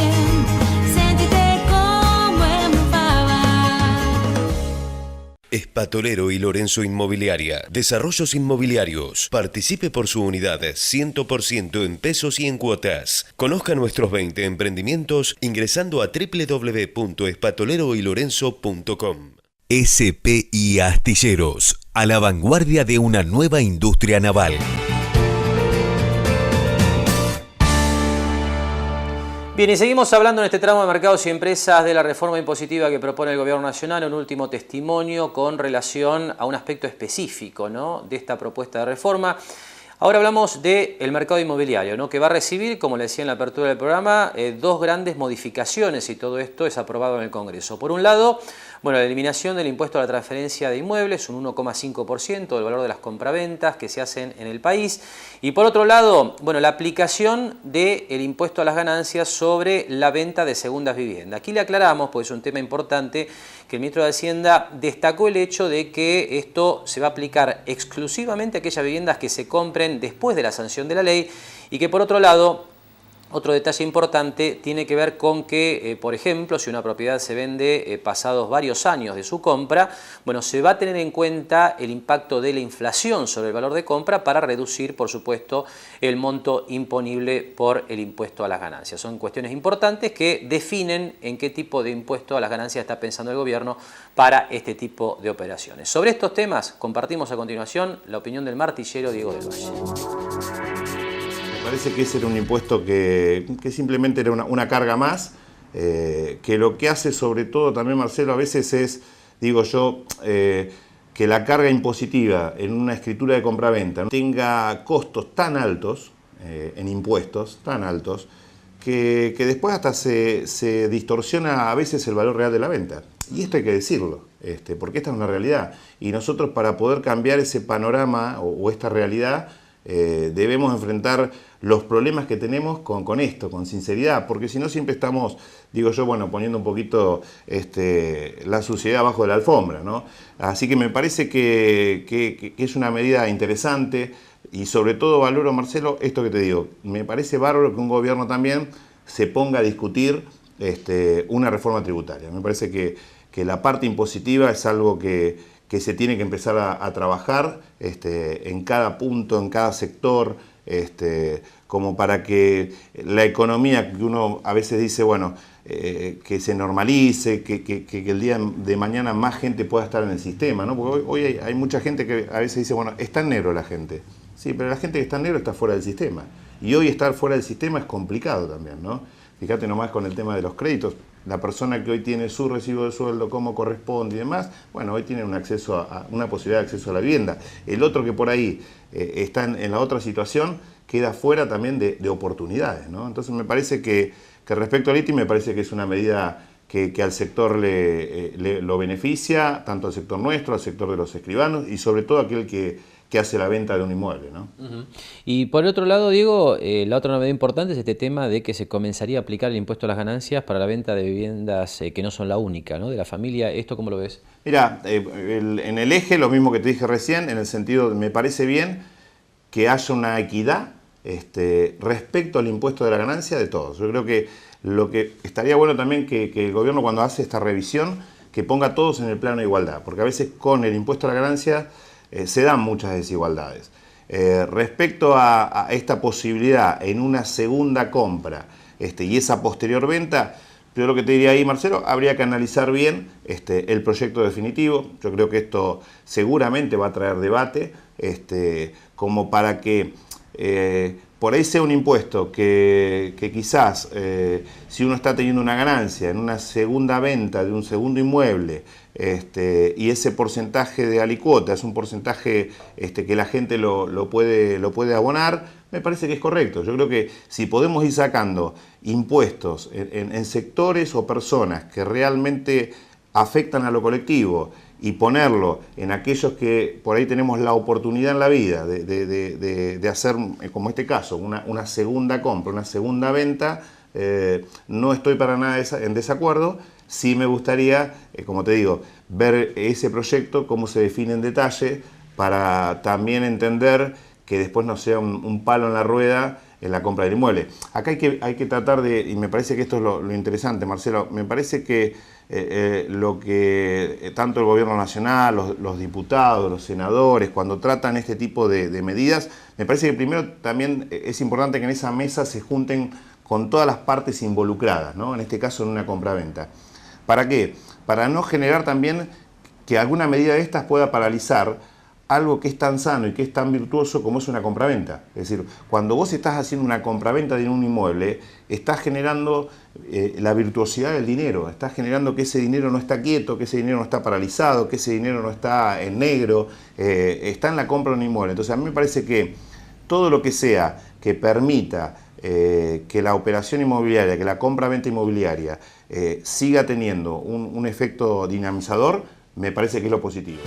siéntete como en Fava. Espatolero y Lorenzo Inmobiliaria. Desarrollos inmobiliarios. Participe por su unidad 100% en pesos y en cuotas. Conozca nuestros 20 emprendimientos ingresando a www.espatoleroylorenzo.com. SPI Astilleros. A la vanguardia de una nueva industria naval. Bien, y seguimos hablando en este tramo de mercados y empresas de la reforma impositiva que propone el Gobierno Nacional, un último testimonio con relación a un aspecto específico, ¿no?, de esta propuesta de reforma. Ahora hablamos del mercado inmobiliario, ¿no?, que va a recibir, como le decía en la apertura del programa, dos grandes modificaciones, y todo esto es aprobado en el Congreso. Por un lado, bueno, la eliminación del impuesto a la transferencia de inmuebles, un 1,5% del valor de las compraventas que se hacen en el país. Y por otro lado, bueno, la aplicación del impuesto a las ganancias sobre la venta de segundas viviendas. Aquí le aclaramos, pues es un tema importante, que el ministro de Hacienda destacó el hecho de que esto se va a aplicar exclusivamente a aquellas viviendas que se compren después de la sanción de la ley, y que por otro lado, otro detalle importante tiene que ver con que, por ejemplo, si una propiedad se vende pasados varios años de su compra, bueno, se va a tener en cuenta el impacto de la inflación sobre el valor de compra para reducir, por supuesto, el monto imponible por el impuesto a las ganancias. Son cuestiones importantes que definen en qué tipo de impuesto a las ganancias está pensando el gobierno para este tipo de operaciones. Sobre estos temas compartimos a continuación la opinión del martillero Diego del Valle. Me parece que ese era un impuesto que simplemente era una carga más, que lo que hace sobre todo también, Marcelo, a veces es, digo yo, que la carga impositiva en una escritura de compraventa tenga costos tan altos, en impuestos tan altos, que después hasta se distorsiona a veces el valor real de la venta. Y esto hay que decirlo, porque esta es una realidad. Y nosotros, para poder cambiar ese panorama o esta realidad, debemos enfrentar los problemas que tenemos con esto, con sinceridad, porque si no siempre estamos, digo yo, bueno, poniendo un poquito la suciedad abajo de la alfombra, ¿no? Así que me parece que es una medida interesante, y sobre todo valoro, Marcelo, esto que te digo, me parece bárbaro que un gobierno también se ponga a discutir una reforma tributaria. Me parece que la parte impositiva es algo que se tiene que empezar a trabajar en cada punto, en cada sector, como para que la economía, que uno a veces dice, bueno, que se normalice, que el día de mañana más gente pueda estar en el sistema, ¿no? Porque hoy hay mucha gente que a veces dice, bueno, está en negro la gente. Sí, pero la gente que está en negro está fuera del sistema. Y hoy estar fuera del sistema es complicado también, ¿no? Fíjate nomás con el tema de los créditos. La persona que hoy tiene su recibo de sueldo como corresponde y demás, bueno, hoy tiene una posibilidad de acceso a la vivienda. El otro que por ahí está en la otra situación queda fuera también de oportunidades, ¿no? Entonces me parece que respecto al ITI, me parece que es una medida que al sector lo beneficia, tanto al sector nuestro, al sector de los escribanos y sobre todo aquel que hace la venta de un inmueble, ¿no? Y por otro lado, Diego, la otra novedad importante es este tema de que se comenzaría a aplicar el impuesto a las ganancias para la venta de viviendas que no son la única, ¿no?, de la familia. ¿Esto cómo lo ves? Mira, en el eje, lo mismo que te dije recién, en el sentido, me parece bien que haya una equidad respecto al impuesto de la ganancia de todos. Yo creo que lo que estaría bueno también que el gobierno, cuando hace esta revisión, que ponga a todos en el plano de igualdad, porque a veces con el impuesto a la ganancia se dan muchas desigualdades. Respecto a esta posibilidad en una segunda compra y esa posterior venta, yo lo que te diría ahí, Marcelo, habría que analizar bien el proyecto definitivo. Yo creo que esto seguramente va a traer debate, como para que por ahí sea un impuesto que quizás si uno está teniendo una ganancia en una segunda venta de un segundo inmueble, y ese porcentaje de alicuota es un porcentaje que la gente lo puede abonar, me parece que es correcto. Yo creo que si podemos ir sacando impuestos en sectores o personas que realmente afectan a lo colectivo y ponerlo en aquellos que por ahí tenemos la oportunidad en la vida de hacer, como este caso, una segunda compra, una segunda venta, no estoy para nada en desacuerdo. Sí me gustaría, como te digo, ver ese proyecto, cómo se define en detalle, para también entender que después no sea un palo en la rueda en la compra del inmueble. Acá hay que tratar de, y me parece que esto es lo interesante, Marcelo, me parece que lo que tanto el gobierno nacional, los diputados, los senadores, cuando tratan este tipo de medidas, me parece que primero también es importante que en esa mesa se junten con todas las partes involucradas, ¿no? En este caso en una compraventa. ¿Para qué? Para no generar también que alguna medida de estas pueda paralizar algo que es tan sano y que es tan virtuoso como es una compraventa. Es decir, cuando vos estás haciendo una compraventa de un inmueble, estás generando la virtuosidad del dinero, estás generando que ese dinero no está quieto, que ese dinero no está paralizado, que ese dinero no está en negro, está en la compra de un inmueble. Entonces a mí me parece que todo lo que sea que permita que la operación inmobiliaria, que la compra-venta inmobiliaria siga teniendo un efecto dinamizador, me parece que es lo positivo.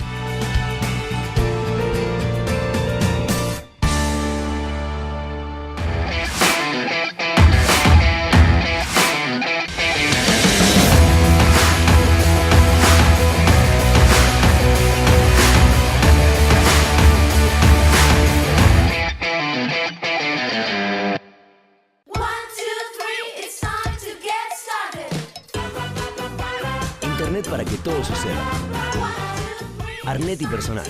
Internet para que todo suceda. Arnetti Personal.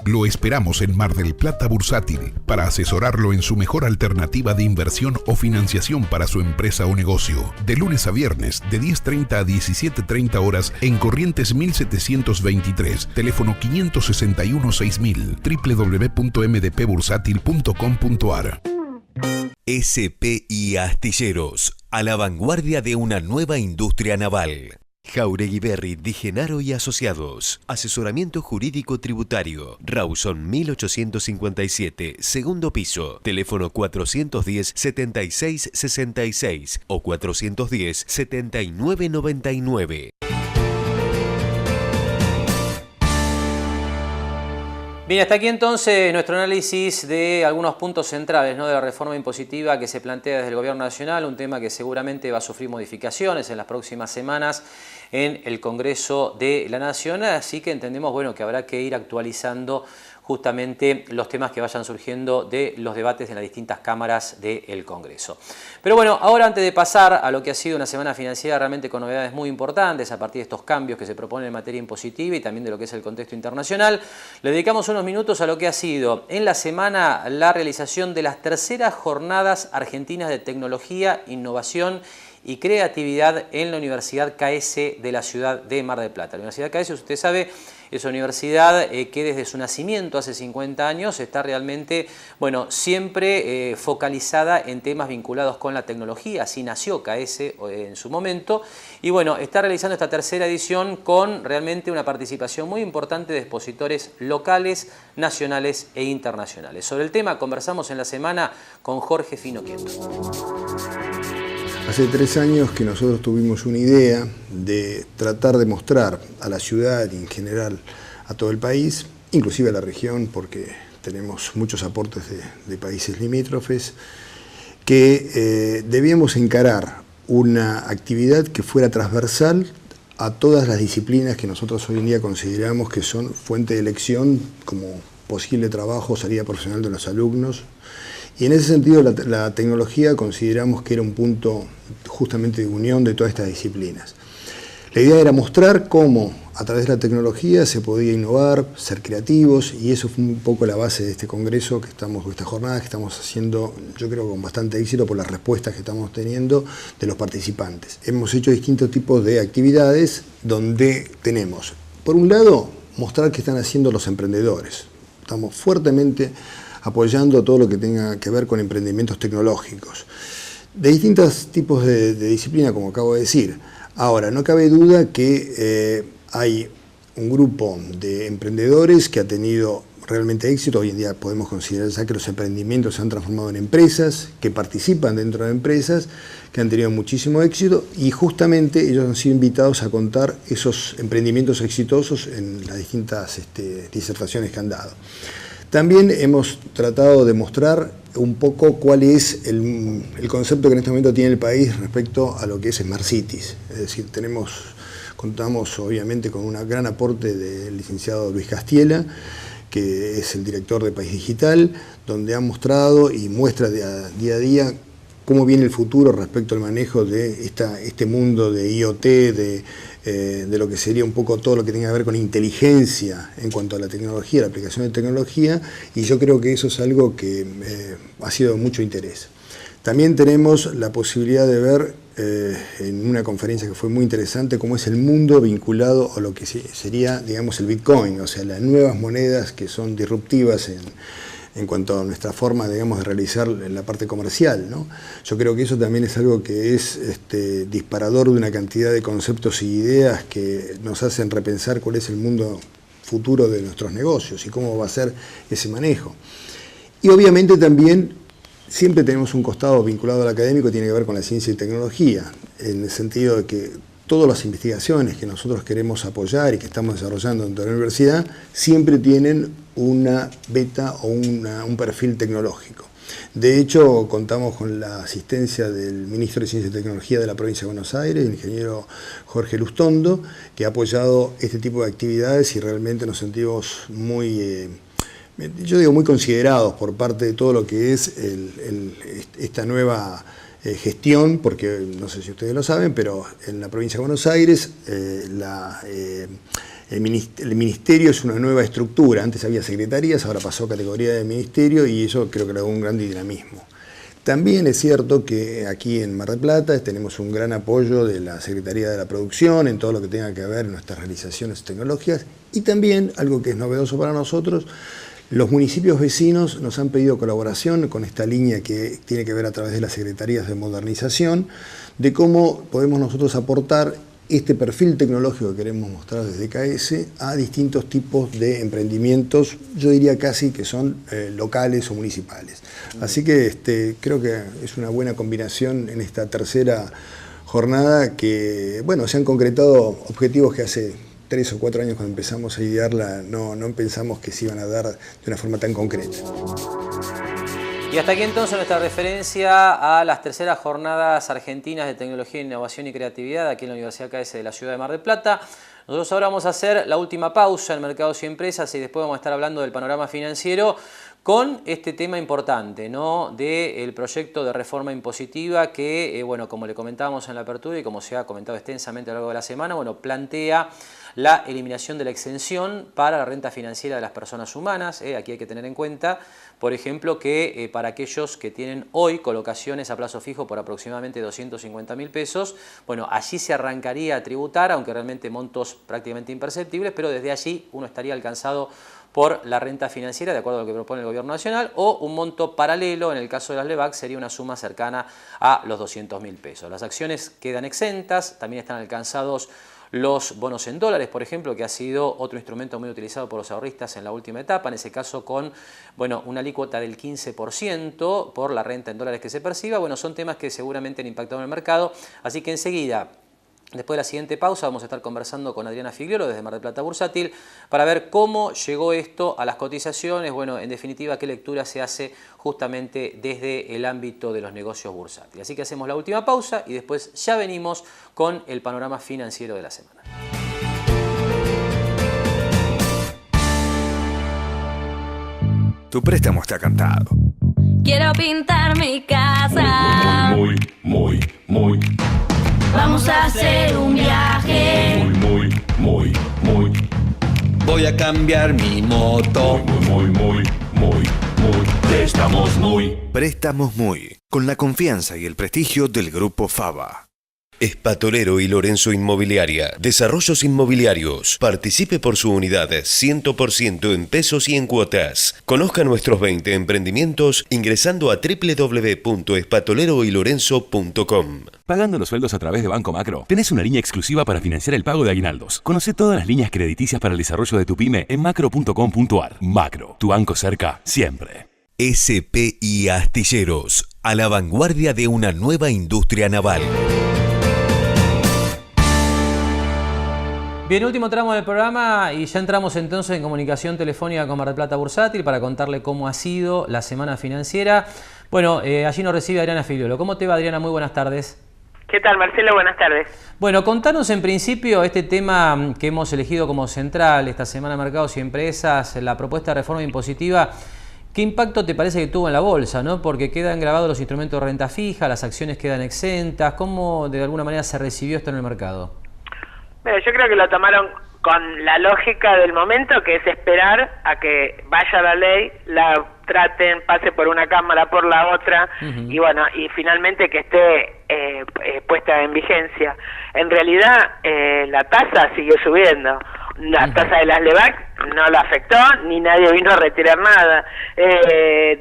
Lo esperamos en Mar del Plata Bursátil para asesorarlo en su mejor alternativa de inversión o financiación para su empresa o negocio. De lunes a viernes, de 10:30 a 17:30 horas en Corrientes 1723, teléfono 561-6000, www.mdpbursátil.com.ar. SPI Astilleros, a la vanguardia de una nueva industria naval. Jauregui Berry, Di Genaro y Asociados. Asesoramiento jurídico tributario. Rawson 1857, segundo piso. Teléfono 410-7666 o 410-7999. Bien, hasta aquí entonces nuestro análisis de algunos puntos centrales, ¿no?, de la reforma impositiva que se plantea desde el Gobierno Nacional, un tema que seguramente va a sufrir modificaciones en las próximas semanas en el Congreso de la Nación, así que entendemos, bueno, que habrá que ir actualizando justamente los temas que vayan surgiendo de los debates en las distintas cámaras del Congreso. Pero bueno, ahora antes de pasar a lo que ha sido una semana financiera realmente con novedades muy importantes a partir de estos cambios que se proponen en materia impositiva y también de lo que es el contexto internacional, le dedicamos unos minutos a lo que ha sido en la semana la realización de las terceras jornadas argentinas de tecnología, innovación y creatividad en la Universidad KS de la ciudad de Mar del Plata. La Universidad KS, usted sabe, es una universidad que desde su nacimiento hace 50 años está realmente, bueno, siempre focalizada en temas vinculados con la tecnología. Así nació KS en su momento y bueno, está realizando esta tercera edición con realmente una participación muy importante de expositores locales, nacionales e internacionales. Sobre el tema conversamos en la semana con Jorge Fino Quieto. Hace 3 años que nosotros tuvimos una idea de tratar de mostrar a la ciudad y en general a todo el país, inclusive a la región, porque tenemos muchos aportes de países limítrofes, que debíamos encarar una actividad que fuera transversal a todas las disciplinas que nosotros hoy en día consideramos que son fuente de elección como posible trabajo o salida profesional de los alumnos. Y en ese sentido la tecnología consideramos que era un punto justamente de unión de todas estas disciplinas. La idea era mostrar cómo a través de la tecnología se podía innovar, ser creativos, y eso fue un poco la base de este congreso que estamos, esta jornada que estamos haciendo, yo creo con bastante éxito por las respuestas que estamos teniendo de los participantes. Hemos hecho distintos tipos de actividades donde tenemos, por un lado, mostrar qué están haciendo los emprendedores. Estamos fuertemente apoyando todo lo que tenga que ver con emprendimientos tecnológicos. de distintos tipos de disciplina, como acabo de decir. Ahora, no cabe duda que hay un grupo de emprendedores que ha tenido realmente éxito. Hoy en día podemos considerar ya que los emprendimientos se han transformado en empresas, que participan dentro de empresas, que han tenido muchísimo éxito, y justamente ellos han sido invitados a contar esos emprendimientos exitosos en las distintas disertaciones que han dado. También hemos tratado de mostrar un poco cuál es el concepto que en este momento tiene el país respecto a lo que es Smart Cities. Es decir, contamos obviamente con un gran aporte del licenciado Luis Castiela, que es el director de País Digital, donde ha mostrado y muestra día a día cómo viene el futuro respecto al manejo de este mundo de IoT, de lo que sería un poco todo lo que tenga que ver con inteligencia en cuanto a la tecnología, la aplicación de tecnología, y yo creo que eso es algo que ha sido de mucho interés. También tenemos la posibilidad de ver en una conferencia que fue muy interesante cómo es el mundo vinculado a lo que sería, digamos, el Bitcoin, o sea, las nuevas monedas que son disruptivas en cuanto a nuestra forma, digamos, de realizar la parte comercial, ¿no? Yo creo que eso también es algo que es disparador de una cantidad de conceptos y ideas que nos hacen repensar cuál es el mundo futuro de nuestros negocios y cómo va a ser ese manejo. Y obviamente también siempre tenemos un costado vinculado al académico que tiene que ver con la ciencia y tecnología, en el sentido de que todas las investigaciones que nosotros queremos apoyar y que estamos desarrollando dentro de la universidad siempre tienen una beta o un perfil tecnológico. De hecho, contamos con la asistencia del ministro de Ciencia y Tecnología de la provincia de Buenos Aires, el ingeniero Jorge Lustondo, que ha apoyado este tipo de actividades y realmente nos sentimos muy muy considerados por parte de todo lo que es esta nueva gestión, porque no sé si ustedes lo saben, pero en la provincia de Buenos Aires el ministerio es una nueva estructura. Antes había secretarías, ahora pasó a categoría de ministerio y eso creo que le da un gran dinamismo. También es cierto que aquí en Mar del Plata tenemos un gran apoyo de la Secretaría de la Producción en todo lo que tenga que ver en nuestras realizaciones tecnológicas, y también algo que es novedoso para nosotros: los municipios vecinos nos han pedido colaboración con esta línea que tiene que ver a través de las secretarías de modernización, de cómo podemos nosotros aportar este perfil tecnológico que queremos mostrar desde KS a distintos tipos de emprendimientos, yo diría casi que son locales o municipales. Así que creo que es una buena combinación en esta tercera jornada que, bueno, se han concretado objetivos que hace 3 o 4 años cuando empezamos a idearla no pensamos que se iban a dar de una forma tan concreta. Y hasta aquí entonces nuestra referencia a las terceras jornadas argentinas de tecnología, innovación y creatividad aquí en la Universidad KS de la ciudad de Mar del Plata. Nosotros ahora vamos a hacer la última pausa en Mercados y Empresas y después vamos a estar hablando del panorama financiero con este tema importante, ¿no?, del proyecto de reforma impositiva que, bueno, como le comentábamos en la apertura y como se ha comentado extensamente a lo largo de la semana, bueno, plantea la eliminación de la exención para la renta financiera de las personas humanas. Aquí hay que tener en cuenta, por ejemplo, que para aquellos que tienen hoy colocaciones a plazo fijo por aproximadamente 250.000 pesos, bueno, allí se arrancaría a tributar, aunque realmente montos prácticamente imperceptibles, pero desde allí uno estaría alcanzado por la renta financiera, de acuerdo a lo que propone el Gobierno Nacional, o un monto paralelo, en el caso de las LEVAC, sería una suma cercana a los 200.000 pesos. Las acciones quedan exentas, también están alcanzados los bonos en dólares, por ejemplo, que ha sido otro instrumento muy utilizado por los ahorristas en la última etapa, en ese caso con, bueno, una alícuota del 15% por la renta en dólares que se perciba. Bueno, son temas que seguramente han impactado en el mercado, así que enseguida, después de la siguiente pausa, vamos a estar conversando con Adriana Figliolo desde Mar del Plata Bursátil para ver cómo llegó esto a las cotizaciones, bueno, en definitiva, qué lectura se hace justamente desde el ámbito de los negocios bursátiles. Así que hacemos la última pausa y después ya venimos con el panorama financiero de la semana. Tu préstamo está cantado. Quiero pintar mi casa. Muy. Vamos a hacer un viaje. Muy. Voy a cambiar mi moto. Muy. Préstamos muy. Préstamos Muy, con la confianza y el prestigio del Grupo Faba. Espatolero y Lorenzo Inmobiliaria. Desarrollos inmobiliarios. Participe por su unidad 100% en pesos y en cuotas. Conozca nuestros 20 emprendimientos ingresando a www.espatoleroylorenzo.com. Pagando los sueldos a través de Banco Macro, tenés una línea exclusiva para financiar el pago de aguinaldos. Conoce todas las líneas crediticias para el desarrollo de tu pyme en macro.com.ar. Macro, tu banco cerca, siempre. SPI Astilleros, a la vanguardia de una nueva industria naval. Bien, último tramo del programa y ya entramos entonces en comunicación telefónica con Mar del Plata Bursátil para contarle cómo ha sido la semana financiera. Bueno, allí nos recibe Adriana Filiolo. ¿Cómo te va, Adriana? Muy buenas tardes. ¿Qué tal, Marcelo? Buenas tardes. Bueno, contanos en principio este tema que hemos elegido como central esta semana de Mercados y Empresas, la propuesta de reforma impositiva. ¿Qué impacto te parece que tuvo en la bolsa, ¿no? Porque quedan grabados los instrumentos de renta fija, las acciones quedan exentas. ¿Cómo de alguna manera se recibió esto en el mercado? Yo creo que lo tomaron con la lógica del momento, que es esperar a que vaya la ley, la traten, pase por una cámara, por la otra, y bueno, y finalmente que esté puesta en vigencia. En realidad, la tasa siguió subiendo. La tasa de las LEVAC no la afectó, ni nadie vino a retirar nada.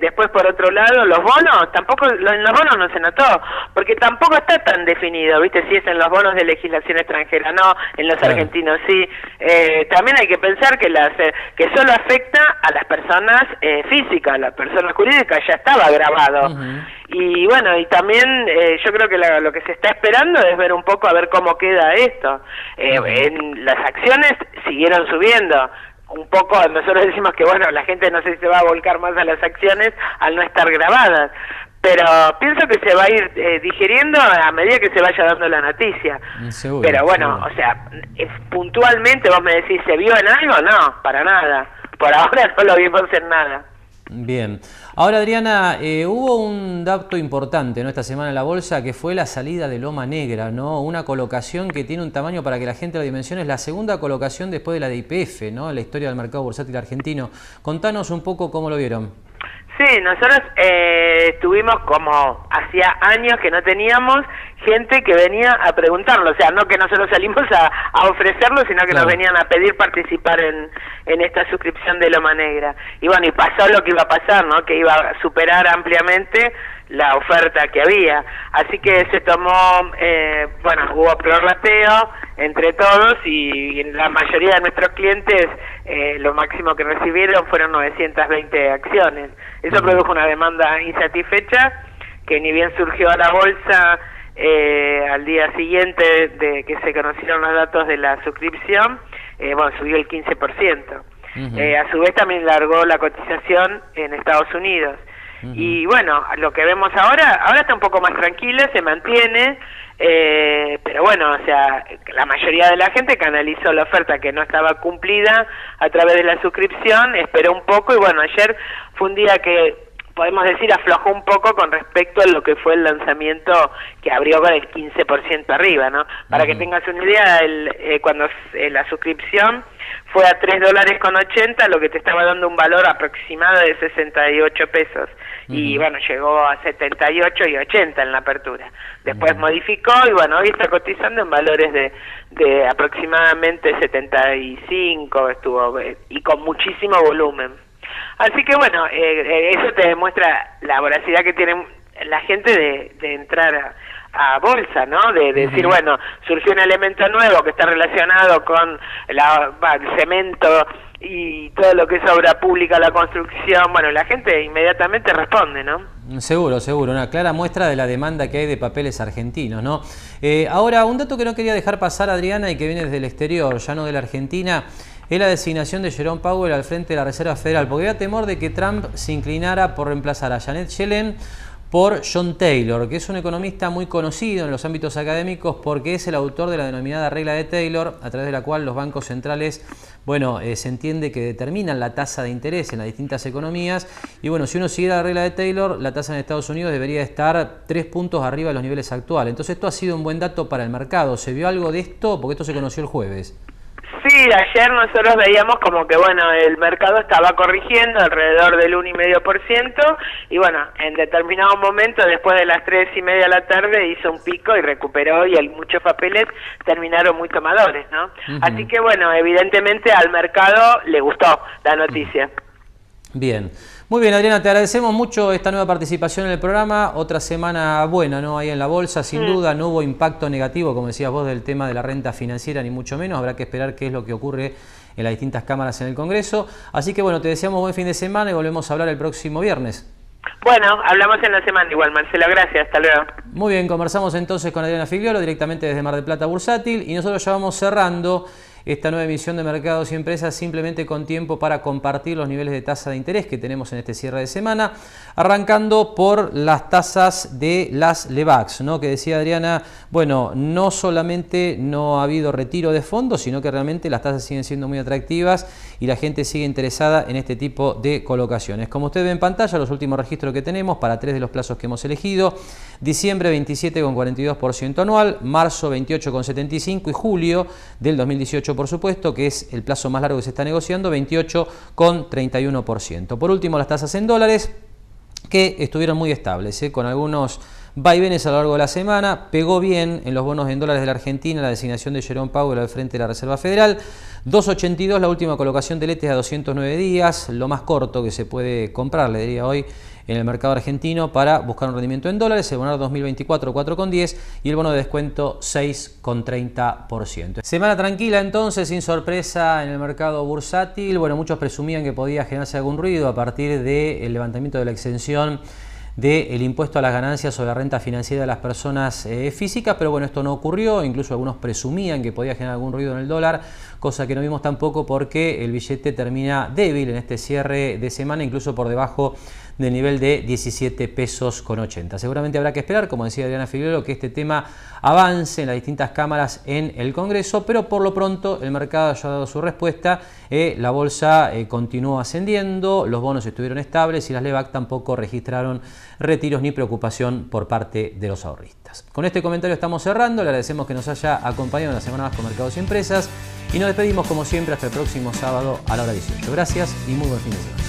Después, por otro lado, los bonos, tampoco, en los bonos no se notó, porque tampoco está tan definido, ¿viste? Si es en los bonos de legislación extranjera, no, en los argentinos sí. También hay que pensar que que solo afecta a las personas físicas, las personas jurídicas ya estaba grabado. Y bueno, y también yo creo que lo que se está esperando es ver un poco a ver cómo queda esto. En las acciones siguieron subiendo. Un poco, nosotros decimos que bueno, la gente no sé si se va a volcar más a las acciones al no estar grabadas, pero pienso que se va a ir digiriendo a medida que se vaya dando la noticia. Seguro, pero bueno, seguro. O sea, puntualmente vos me decís, ¿se vio en algo? No, para nada. Por ahora no lo vimos en nada. Bien. Ahora, Adriana, hubo un dato importante, ¿no?, esta semana en la bolsa, que fue la salida de Loma Negra, ¿no? Una colocación que tiene un tamaño, para que la gente lo dimensione, es la segunda colocación después de la de YPF, ¿no?, en la historia del mercado bursátil argentino. Contanos un poco cómo lo vieron. Sí, nosotros tuvimos, como hacía años que no teníamos, gente que venía a preguntarlo, o sea, no que nosotros salimos a ofrecerlo, sino que nos venían a pedir participar en esta suscripción de Loma Negra. Y bueno, y pasó lo que iba a pasar, ¿no?, que iba a superar ampliamente la oferta que había. Así que se tomó, bueno, hubo prorrateo entre todos y la mayoría de nuestros clientes lo máximo que recibieron fueron 920 acciones. Eso produjo una demanda insatisfecha que ni bien surgió a la bolsa al día siguiente de que se conocieron los datos de la suscripción, bueno, subió el 15%. A su vez también largó la cotización en Estados Unidos. Y bueno, lo que vemos ahora está un poco más tranquila, se mantiene, pero bueno, o sea, la mayoría de la gente canalizó la oferta que no estaba cumplida a través de la suscripción, esperó un poco y bueno, ayer fue un día que podemos decir aflojó un poco con respecto a lo que fue el lanzamiento que abrió con el 15% arriba, ¿no? Para que tengas una idea, cuando la suscripción fue a $3.80, lo que te estaba dando un valor aproximado de 68 pesos. Y bueno, llegó a 78 y 80 en la apertura. Después modificó y bueno, hoy está cotizando en valores de aproximadamente 75, estuvo, y con muchísimo volumen. Así que bueno, eso te demuestra la voracidad que tiene la gente de entrar a bolsa, ¿no? De decir, bueno, surgió un elemento nuevo que está relacionado con el cemento y todo lo que es obra pública, la construcción. Bueno, la gente inmediatamente responde, ¿no? Seguro, seguro. Una clara muestra de la demanda que hay de papeles argentinos, ¿no? Ahora, un dato que no quería dejar pasar, Adriana, y que viene desde el exterior, ya no de la Argentina, es la designación de Jerome Powell al frente de la Reserva Federal, porque había temor de que Trump se inclinara por reemplazar a Janet Yellen por John Taylor, que es un economista muy conocido en los ámbitos académicos porque es el autor de la denominada regla de Taylor, a través de la cual los bancos centrales, bueno, se entiende que determinan la tasa de interés en las distintas economías. Y bueno, si uno siguiera la regla de Taylor, la tasa en Estados Unidos debería estar 3 puntos arriba de los niveles actuales. Entonces esto ha sido un buen dato para el mercado. ¿Se vio algo de esto? Porque esto se conoció el jueves. Sí, ayer nosotros veíamos como que, bueno, el mercado estaba corrigiendo alrededor del 1,5% y, bueno, en determinado momento, después de las 3:30 de la tarde, hizo un pico y recuperó y muchos papeles terminaron muy tomadores, ¿no? Así que, bueno, evidentemente al mercado le gustó la noticia. Bien. Muy bien, Adriana, te agradecemos mucho esta nueva participación en el programa. Otra semana buena, ¿no? Ahí en la bolsa, sin duda, no hubo impacto negativo, como decías vos, del tema de la renta financiera, ni mucho menos. Habrá que esperar qué es lo que ocurre en las distintas cámaras en el Congreso. Así que, bueno, te deseamos buen fin de semana y volvemos a hablar el próximo viernes. Bueno, hablamos en la semana igual, Marcelo. Gracias, hasta luego. Muy bien, conversamos entonces con Adriana Figliolo, directamente desde Mar del Plata Bursátil, y nosotros ya vamos cerrando esta nueva emisión de Mercados y Empresas, simplemente con tiempo para compartir los niveles de tasa de interés que tenemos en este cierre de semana, arrancando por las tasas de las LEVAX, ¿no? Que decía Adriana, bueno, no solamente no ha habido retiro de fondos, sino que realmente las tasas siguen siendo muy atractivas y la gente sigue interesada en este tipo de colocaciones. Como usted ve en pantalla, los últimos registros que tenemos para 3 de los plazos que hemos elegido: diciembre 27,42% anual, marzo 28,75% y julio del 2018, por supuesto, que es el plazo más largo que se está negociando, 28,31%. Por último, las tasas en dólares, que estuvieron muy estables, con algunos vaivenes a lo largo de la semana. Pegó bien en los bonos en dólares de la Argentina la designación de Jerome Powell al frente de la Reserva Federal. 2,82 la última colocación de letes a 209 días, lo más corto que se puede comprar, le diría hoy, en el mercado argentino para buscar un rendimiento en dólares. El bono 2024 4,10 y el bono de descuento 6,30%. Semana tranquila entonces, sin sorpresa en el mercado bursátil. Bueno, muchos presumían que podía generarse algún ruido a partir del levantamiento de la exención del impuesto a las ganancias sobre la renta financiera de las personas físicas, pero bueno, esto no ocurrió. Incluso algunos presumían que podía generar algún ruido en el dólar, cosa que no vimos tampoco, porque el billete termina débil en este cierre de semana, incluso por debajo del nivel de 17 pesos con 80. Seguramente habrá que esperar, como decía Adriana Figliolo, que este tema avance en las distintas cámaras en el Congreso, pero por lo pronto el mercado ya ha dado su respuesta. La bolsa continuó ascendiendo, los bonos estuvieron estables y las LEVAC tampoco registraron retiros ni preocupación por parte de los ahorristas. Con este comentario estamos cerrando. Le agradecemos que nos haya acompañado una semana más con Mercados y Empresas y nos despedimos como siempre hasta el próximo sábado a la hora 18. Gracias y muy buen fin de semana.